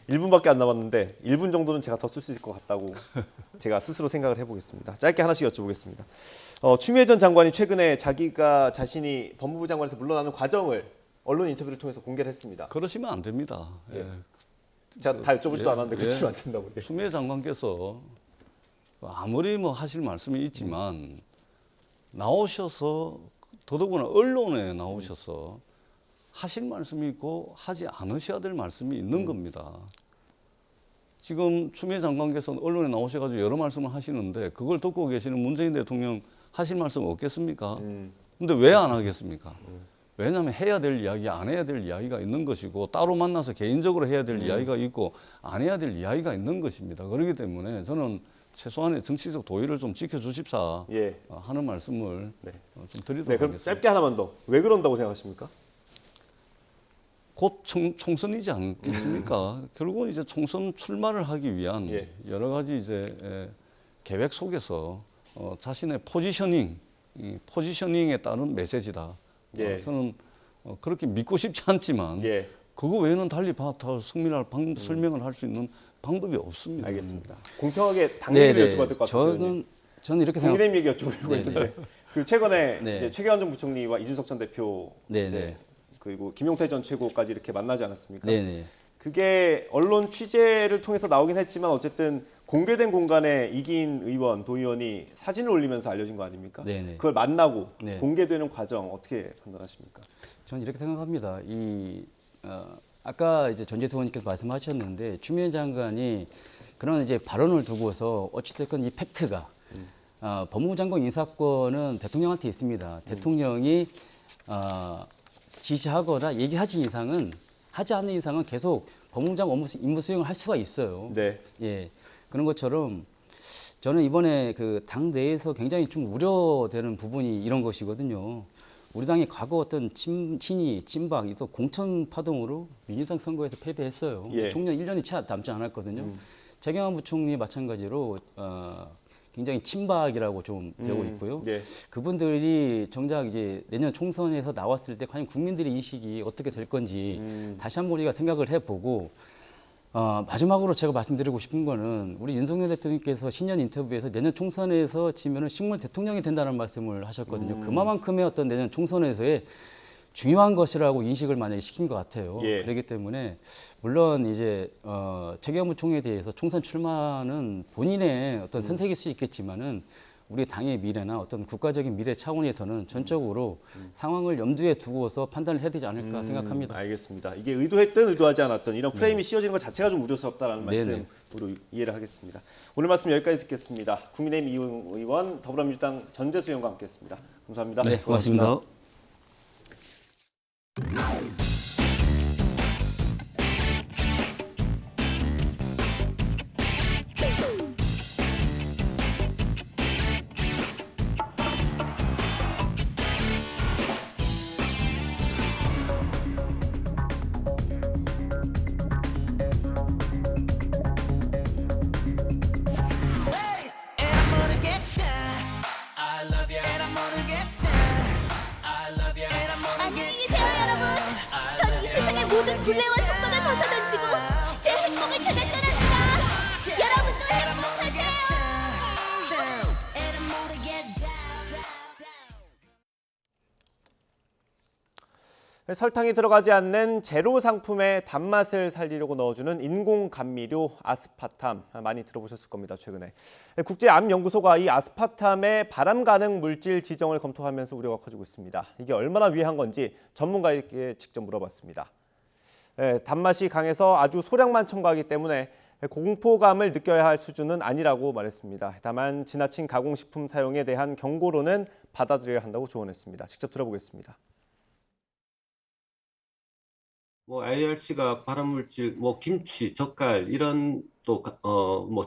1분밖에 안 남았는데 1분 정도는 제가 더 쓸 수 있을 것 같다고 제가 스스로 생각을 해보겠습니다. 짧게 하나씩 여쭤보겠습니다. 추미애 전 장관이 최근에 자기가 자신이 법무부 장관에서 물러나는 과정을 언론 인터뷰를 통해서 공개를 했습니다. 그러시면 안 됩니다. 예. 제가 다 여쭤보지도 않았는데 그러시면 안 된다고. 예. 추미애 장관께서 아무리 뭐 하실 말씀이 있지만 나오셔서 더더구나 언론에 나오셔서 하실 말씀이 있고 하지 않으셔야 될 말씀이 있는 겁니다. 지금 추미애 장관께서 언론에 나오셔가지고 여러 말씀을 하시는데 그걸 듣고 계시는 문재인 대통령 하실 말씀 없겠습니까? 근데 왜 안 하겠습니까? 왜냐하면 해야 될 이야기, 안 해야 될 이야기가 있는 것이고 따로 만나서 개인적으로 해야 될 이야기가 있고 안 해야 될 이야기가 있는 것입니다. 그렇기 때문에 저는 최소한의 정치적 도의를 좀 지켜주십사 예. 하는 말씀을 좀 드리도록 네, 그럼 하겠습니다. 짧게 하나만 더. 왜 그런다고 생각하십니까? 곧 총선이지 않겠습니까? 결국은 이제 총선 출마를 하기 위한 예. 여러 가지 이제 계획 속에서 자신의 포지셔닝에 따른 메시지다. 예. 저는 그렇게 믿고 싶지 않지만 예. 그거 외에는 달리 설명을 할 수 있는 방법이 없습니다. 알겠습니다. 공평하게 당 얘기를 여쭤봐야 될 것 같아요. 저는 이렇게 생각. 국민의힘 얘기 여쭤보려고 했는데 그 최근에 네. 이제 최경환 전 부총리와 이준석 전 대표 네, 이제 네. 그리고 김용태 전 최고까지 이렇게 만나지 않았습니까? 네네. 그게 언론 취재를 통해서 나오긴 했지만 어쨌든 공개된 공간에 이긴 의원, 도의원이 사진을 올리면서 알려진 거 아닙니까? 네네. 그걸 만나고 네. 공개되는 과정 어떻게 판단하십니까? 저는 이렇게 생각합니다. 아까 이제 전재수 의원님께서 말씀하셨는데 추미애 장관이 그런 이제 발언을 두고서 어찌됐건 이 팩트가 법무부 장관 인사권은 대통령한테 있습니다. 대통령이 지시하거나 얘기하지 않는 이상은 계속 법무부 장관 임무 수행을 할 수가 있어요. 네. 예. 그런 것처럼 저는 이번에 그 당 내에서 굉장히 좀 우려되는 부분이 이런 것이거든요. 우리 당이 과거 어떤 친이, 친박, 또 공천 파동으로 민주당 선거에서 패배했어요. 예. 총련 1년이 채 남지 않았거든요. 최경환 부총리 마찬가지로 굉장히 친박이라고 좀 되고 있고요. 네. 그분들이 정작 이제 내년 총선에서 나왔을 때 과연 국민들의 인식이 어떻게 될 건지 다시 한번 우리가 생각을 해보고 마지막으로 제가 말씀드리고 싶은 거는 우리 윤석열 대통령께서 신년 인터뷰에서 내년 총선에서 지면은 식물 대통령이 된다는 말씀을 하셨거든요. 그만큼의 어떤 내년 총선에서의 중요한 것이라고 인식을 만약에 시킨 것 같아요. 예. 그렇기 때문에 물론 이제 최경환 부총리에 대해서 총선 출마는 본인의 어떤 선택일 수 있겠지만은 우리 당의 미래나 어떤 국가적인 미래 차원에서는 전적으로 상황을 염두에 두고서 판단을 해야 되지 않을까 생각합니다. 알겠습니다. 이게 의도했든 의도하지 않았든 이런 프레임이 씌워지는 것 자체가 좀 우려스럽다는 네네. 말씀으로 이해를 하겠습니다. 오늘 말씀 여기까지 듣겠습니다. 국민의힘 이용 의원, 더불어민주당 전재수 의원과 함께했습니다. 감사합니다. 네, 고맙습니다. 안녕히 계세요, 여러분. 전 이 세상의 모든 굴레와 속박을 벗어던지고 제 행복을 찾아 떠납니다. 여러분도 행복하세요. 설탕이 들어가지 않는 제로 상품의 단맛을 살리려고 넣어주는 인공 감미료 아스파탐 많이 들어보셨을 겁니다. 최근에 국제암연구소가 이 아스파탐의 발암 가능 물질 지정을 검토하면서 우려가 커지고 있습니다. 이게 얼마나 위한 건지 전문가에게 직접 물어봤습니다. 단맛이 강해서 아주 소량만 첨가하기 때문에 공포감을 느껴야 할 수준은 아니라고 말했습니다. 다만 지나친 가공식품 사용에 대한 경고로는 받아들여야 한다고 조언했습니다. 직접 들어보겠습니다. ARC가 발암물질, 김치, 젓갈 이런 또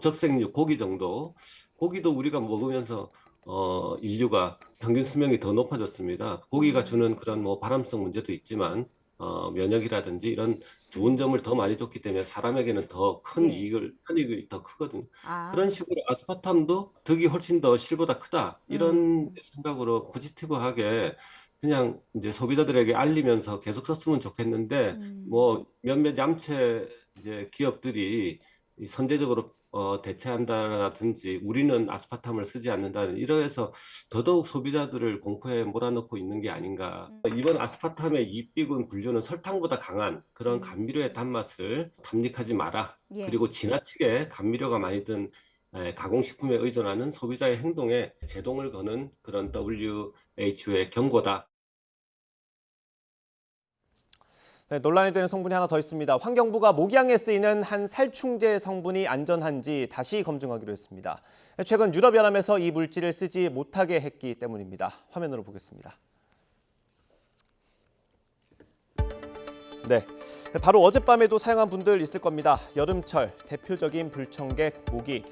적색류 고기 정도, 고기도 우리가 먹으면서 인류가 평균 수명이 더 높아졌습니다. 고기가 주는 그런 발암성 문제도 있지만 면역이라든지 이런 좋은 점을 더 많이 줬기 때문에 사람에게는 더 큰 이익이 더 크거든요. 그런 식으로 아스파탐도 덕이 훨씬 더 실보다 크다 이런 생각으로 포지티브하게 그냥 이제 소비자들에게 알리면서 계속 썼으면 좋겠는데 몇몇 얌체 이제 기업들이 선제적으로 대체한다라든지 우리는 아스파탐을 쓰지 않는다는 이러해서 더더욱 소비자들을 공포에 몰아넣고 있는 게 아닌가. 이번 아스파탐의 이비군 분류는 설탕보다 강한 그런 감미료의 단맛을 탐닉하지 마라. 예. 그리고 지나치게 감미료가 많이 든 가공식품에 의존하는 소비자의 행동에 제동을 거는 그런 WHO의 경고다. 네, 논란이 되는 성분이 하나 더 있습니다. 환경부가 목양에 쓰이는 한 살충제 성분이 안전한지 다시 검증하기로 했습니다. 최근 유럽연합에서 이 물질을 쓰지 못하게 했기 때문입니다. 화면으로 보겠습니다. 네, 바로 어젯밤에도 사용한 분들 있을 겁니다. 여름철 대표적인 불청객 모기.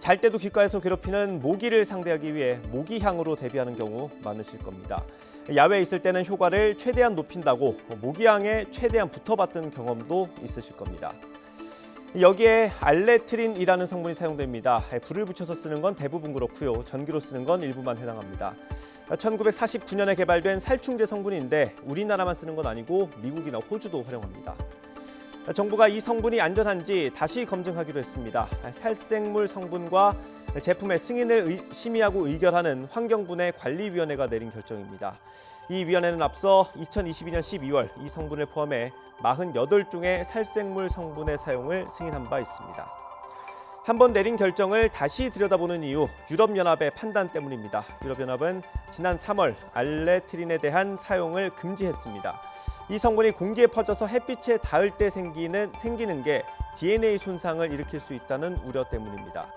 잘 때도 귓가에서 괴롭히는 모기를 상대하기 위해 모기향으로 대비하는 경우 많으실 겁니다. 야외에 있을 때는 효과를 최대한 높인다고 모기향에 최대한 붙어봤던 경험도 있으실 겁니다. 여기에 알레트린이라는 성분이 사용됩니다. 불을 붙여서 쓰는 건 대부분 그렇고요. 전기로 쓰는 건 일부만 해당합니다. 1949년에 개발된 살충제 성분인데 우리나라만 쓰는 건 아니고 미국이나 호주도 활용합니다. 정부가 이 성분이 안전한지 다시 검증하기로 했습니다. 살생물 성분과 제품의 승인을 심의하고 의결하는 환경부의 관리위원회가 내린 결정입니다. 이 위원회는 앞서 2022년 12월 이 성분을 포함해 48종의 살생물 성분의 사용을 승인한 바 있습니다. 한번 내린 결정을 다시 들여다보는 이유, 유럽연합의 판단 때문입니다. 유럽연합은 지난 3월 알레트린에 대한 사용을 금지했습니다. 이 성분이 공기에 퍼져서 햇빛에 닿을 때 생기는 게 DNA 손상을 일으킬 수 있다는 우려 때문입니다.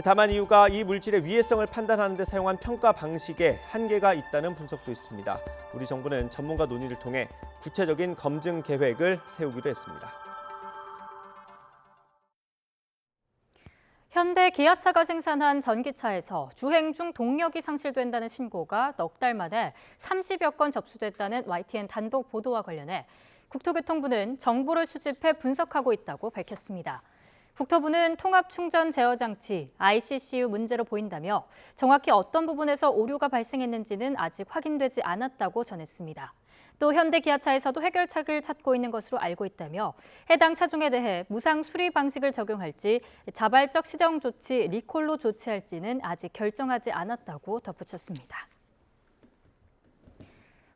다만 이유가 이 물질의 위해성을 판단하는 데 사용한 평가 방식에 한계가 있다는 분석도 있습니다. 우리 정부는 전문가 논의를 통해 구체적인 검증 계획을 세우기로 했습니다. 현대 기아차가 생산한 전기차에서 주행 중 동력이 상실된다는 신고가 넉 달 만에 30여 건 접수됐다는 YTN 단독 보도와 관련해 국토교통부는 정보를 수집해 분석하고 있다고 밝혔습니다. 국토부는 통합충전 제어장치 ICCU 문제로 보인다며 정확히 어떤 부분에서 오류가 발생했는지는 아직 확인되지 않았다고 전했습니다. 또 현대 기아차에서도 해결책을 찾고 있는 것으로 알고 있다며 해당 차종에 대해 무상 수리 방식을 적용할지 자발적 시정 조치 리콜로 조치할지는 아직 결정하지 않았다고 덧붙였습니다.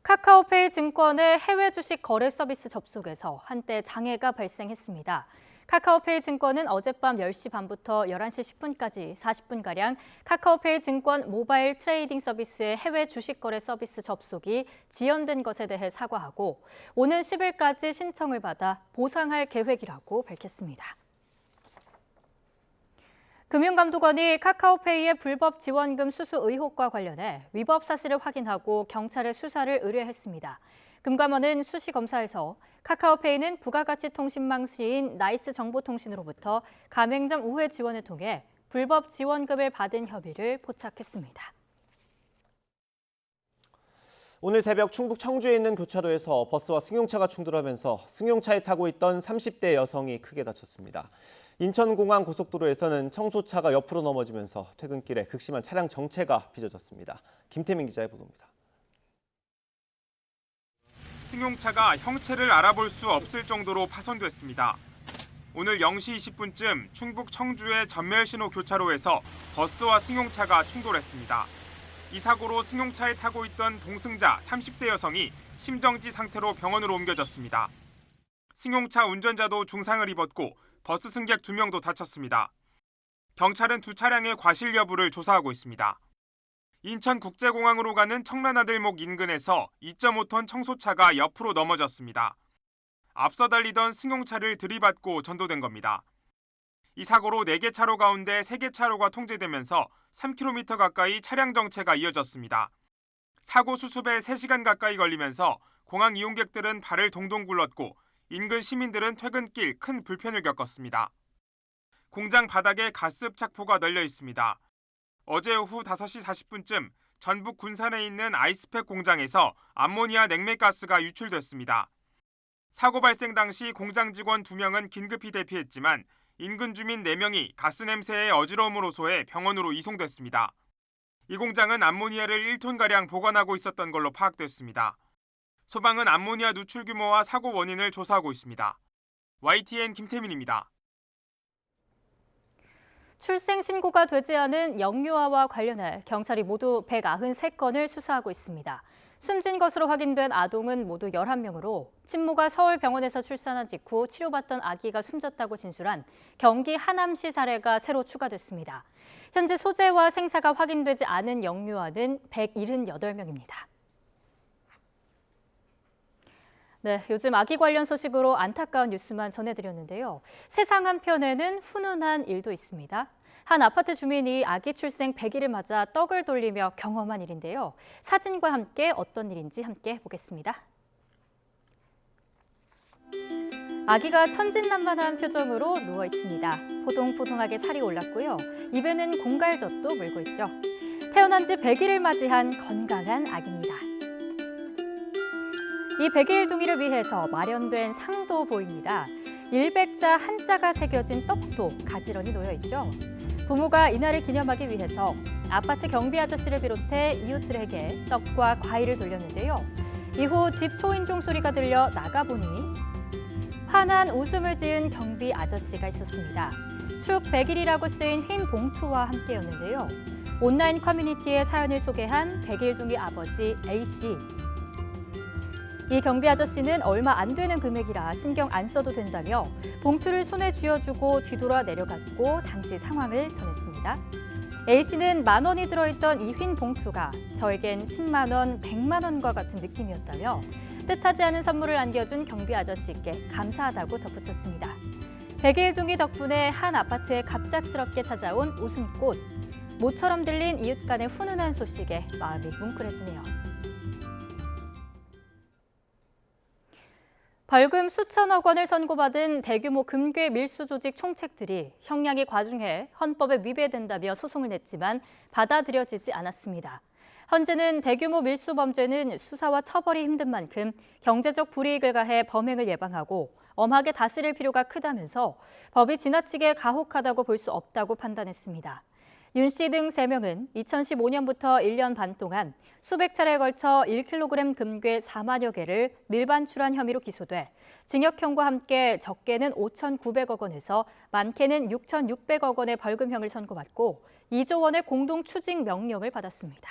카카오페이 증권의 해외 주식 거래 서비스 접속에서 한때 장애가 발생했습니다. 카카오페이 증권은 어젯밤 10시 반부터 11시 10분까지 40분가량 카카오페이 증권 모바일 트레이딩 서비스의 해외 주식 거래 서비스 접속이 지연된 것에 대해 사과하고 오는 10일까지 신청을 받아 보상할 계획이라고 밝혔습니다. 금융감독원이 카카오페이의 불법 지원금 수수 의혹과 관련해 위법 사실을 확인하고 경찰에 수사를 의뢰했습니다. 금감원은 수시 검사에서 카카오페이는 부가가치 통신망시인 나이스 정보통신으로부터 가맹점 우회 지원을 통해 불법 지원금을 받은 혐의를 포착했습니다. 오늘 새벽 충북 청주에 있는 교차로에서 버스와 승용차가 충돌하면서 승용차에 타고 있던 30대 여성이 크게 다쳤습니다. 인천공항 고속도로에서는 청소차가 옆으로 넘어지면서 퇴근길에 극심한 차량 정체가 빚어졌습니다. 김태민 기자의 보도입니다. 승용차가 형체를 알아볼 수 없을 정도로 파손됐습니다. 오늘 0시 20분쯤 충북 청주의 전멸신호 교차로에서 버스와 승용차가 충돌했습니다. 이 사고로 승용차에 타고 있던 동승자 30대 여성이 심정지 상태로 병원으로 옮겨졌습니다. 승용차 운전자도 중상을 입었고 버스 승객 2명도 다쳤습니다. 경찰은 두 차량의 과실 여부를 조사하고 있습니다. 인천국제공항으로 가는 청라나들목 인근에서 2.5톤 청소차가 옆으로 넘어졌습니다. 앞서 달리던 승용차를 들이받고 전도된 겁니다. 이 사고로 4개 차로 가운데 3개 차로가 통제되면서 3km 가까이 차량 정체가 이어졌습니다. 사고 수습에 3시간 가까이 걸리면서 공항 이용객들은 발을 동동 굴렀고 인근 시민들은 퇴근길 큰 불편을 겪었습니다. 공장 바닥에 가스 착포가 널려 있습니다. 어제 오후 5시 40분쯤 전북 군산에 있는 아이스팩 공장에서 암모니아 냉매가스가 유출됐습니다. 사고 발생 당시 공장 직원 2명은 긴급히 대피했지만 인근 주민 4명이 가스 냄새에 어지러움을 호소해 병원으로 이송됐습니다. 이 공장은 암모니아를 1톤가량 보관하고 있었던 걸로 파악됐습니다. 소방은 암모니아 누출 규모와 사고 원인을 조사하고 있습니다. YTN 김태민입니다. 출생 신고가 되지 않은 영유아와 관련해 경찰이 모두 193건을 수사하고 있습니다. 숨진 것으로 확인된 아동은 모두 11명으로 친모가 서울병원에서 출산한 직후 치료받던 아기가 숨졌다고 진술한 경기 하남시 사례가 새로 추가됐습니다. 현재 소재와 생사가 확인되지 않은 영유아는 178명입니다. 네, 요즘 아기 관련 소식으로 안타까운 뉴스만 전해드렸는데요. 세상 한편에는 훈훈한 일도 있습니다. 한 아파트 주민이 아기 출생 100일을 맞아 떡을 돌리며 경험한 일인데요. 사진과 함께 어떤 일인지 함께 보겠습니다. 아기가 천진난만한 표정으로 누워 있습니다. 포동포동하게 살이 올랐고요. 입에는 공갈젓도 물고 있죠. 태어난 지 100일을 맞이한 건강한 아기입니다. 이 100일둥이를 위해서 마련된 상도 보입니다. 일백자 한자가 새겨진 떡도 가지런히 놓여 있죠. 부모가 이날을 기념하기 위해서 아파트 경비 아저씨를 비롯해 이웃들에게 떡과 과일을 돌렸는데요. 이후 집 초인종 소리가 들려 나가보니 환한 웃음을 지은 경비 아저씨가 있었습니다. 축 100일이라고 쓰인 흰 봉투와 함께였는데요. 온라인 커뮤니티에 사연을 소개한 100일둥이 아버지 A씨. 이 경비 아저씨는 얼마 안 되는 금액이라 신경 안 써도 된다며 봉투를 손에 쥐어주고 뒤돌아 내려갔고 당시 상황을 전했습니다. A씨는 10,000원이 들어있던 이 흰 봉투가 저에겐 10만 원, 100만 원과 같은 느낌이었다며 뜻하지 않은 선물을 안겨준 경비 아저씨께 감사하다고 덧붙였습니다. 100일둥이 덕분에 한 아파트에 갑작스럽게 찾아온 웃음꽃. 모처럼 들린 이웃 간의 훈훈한 소식에 마음이 뭉클해지네요. 벌금 수천억 원을 선고받은 대규모 금괴 밀수 조직 총책들이 형량이 과중해 헌법에 위배된다며 소송을 냈지만 받아들여지지 않았습니다. 현재는 대규모 밀수 범죄는 수사와 처벌이 힘든 만큼 경제적 불이익을 가해 범행을 예방하고 엄하게 다스릴 필요가 크다면서 법이 지나치게 가혹하다고 볼 수 없다고 판단했습니다. 윤 씨 등 3명은 2015년부터 1년 반 동안 수백 차례에 걸쳐 1kg 금괴 4만여 개를 밀반출한 혐의로 기소돼 징역형과 함께 적게는 5,900억 원에서 많게는 6,600억 원의 벌금형을 선고받고 2조 원의 공동 추징 명령을 받았습니다.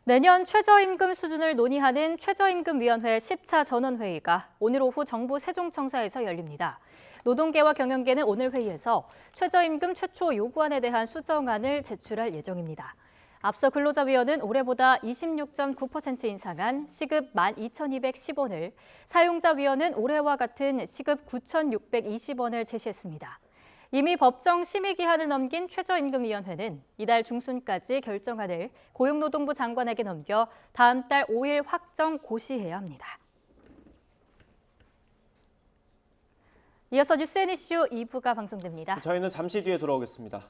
내년 최저임금 수준을 논의하는 최저임금위원회 10차 전원회의가 오늘 오후 정부 세종청사에서 열립니다. 노동계와 경영계는 오늘 회의에서 최저임금 최초 요구안에 대한 수정안을 제출할 예정입니다. 앞서 근로자위원은 올해보다 26.9% 인상한 시급 12,210원을, 사용자위원은 올해와 같은 시급 9,620원을 제시했습니다. 이미 법정 심의 기한을 넘긴 최저임금위원회는 이달 중순까지 결정안을 고용노동부 장관에게 넘겨 다음 달 5일 확정 고시해야 합니다. 이어서 뉴스 앤 이슈 2부가 방송됩니다. 저희는 잠시 뒤에 돌아오겠습니다.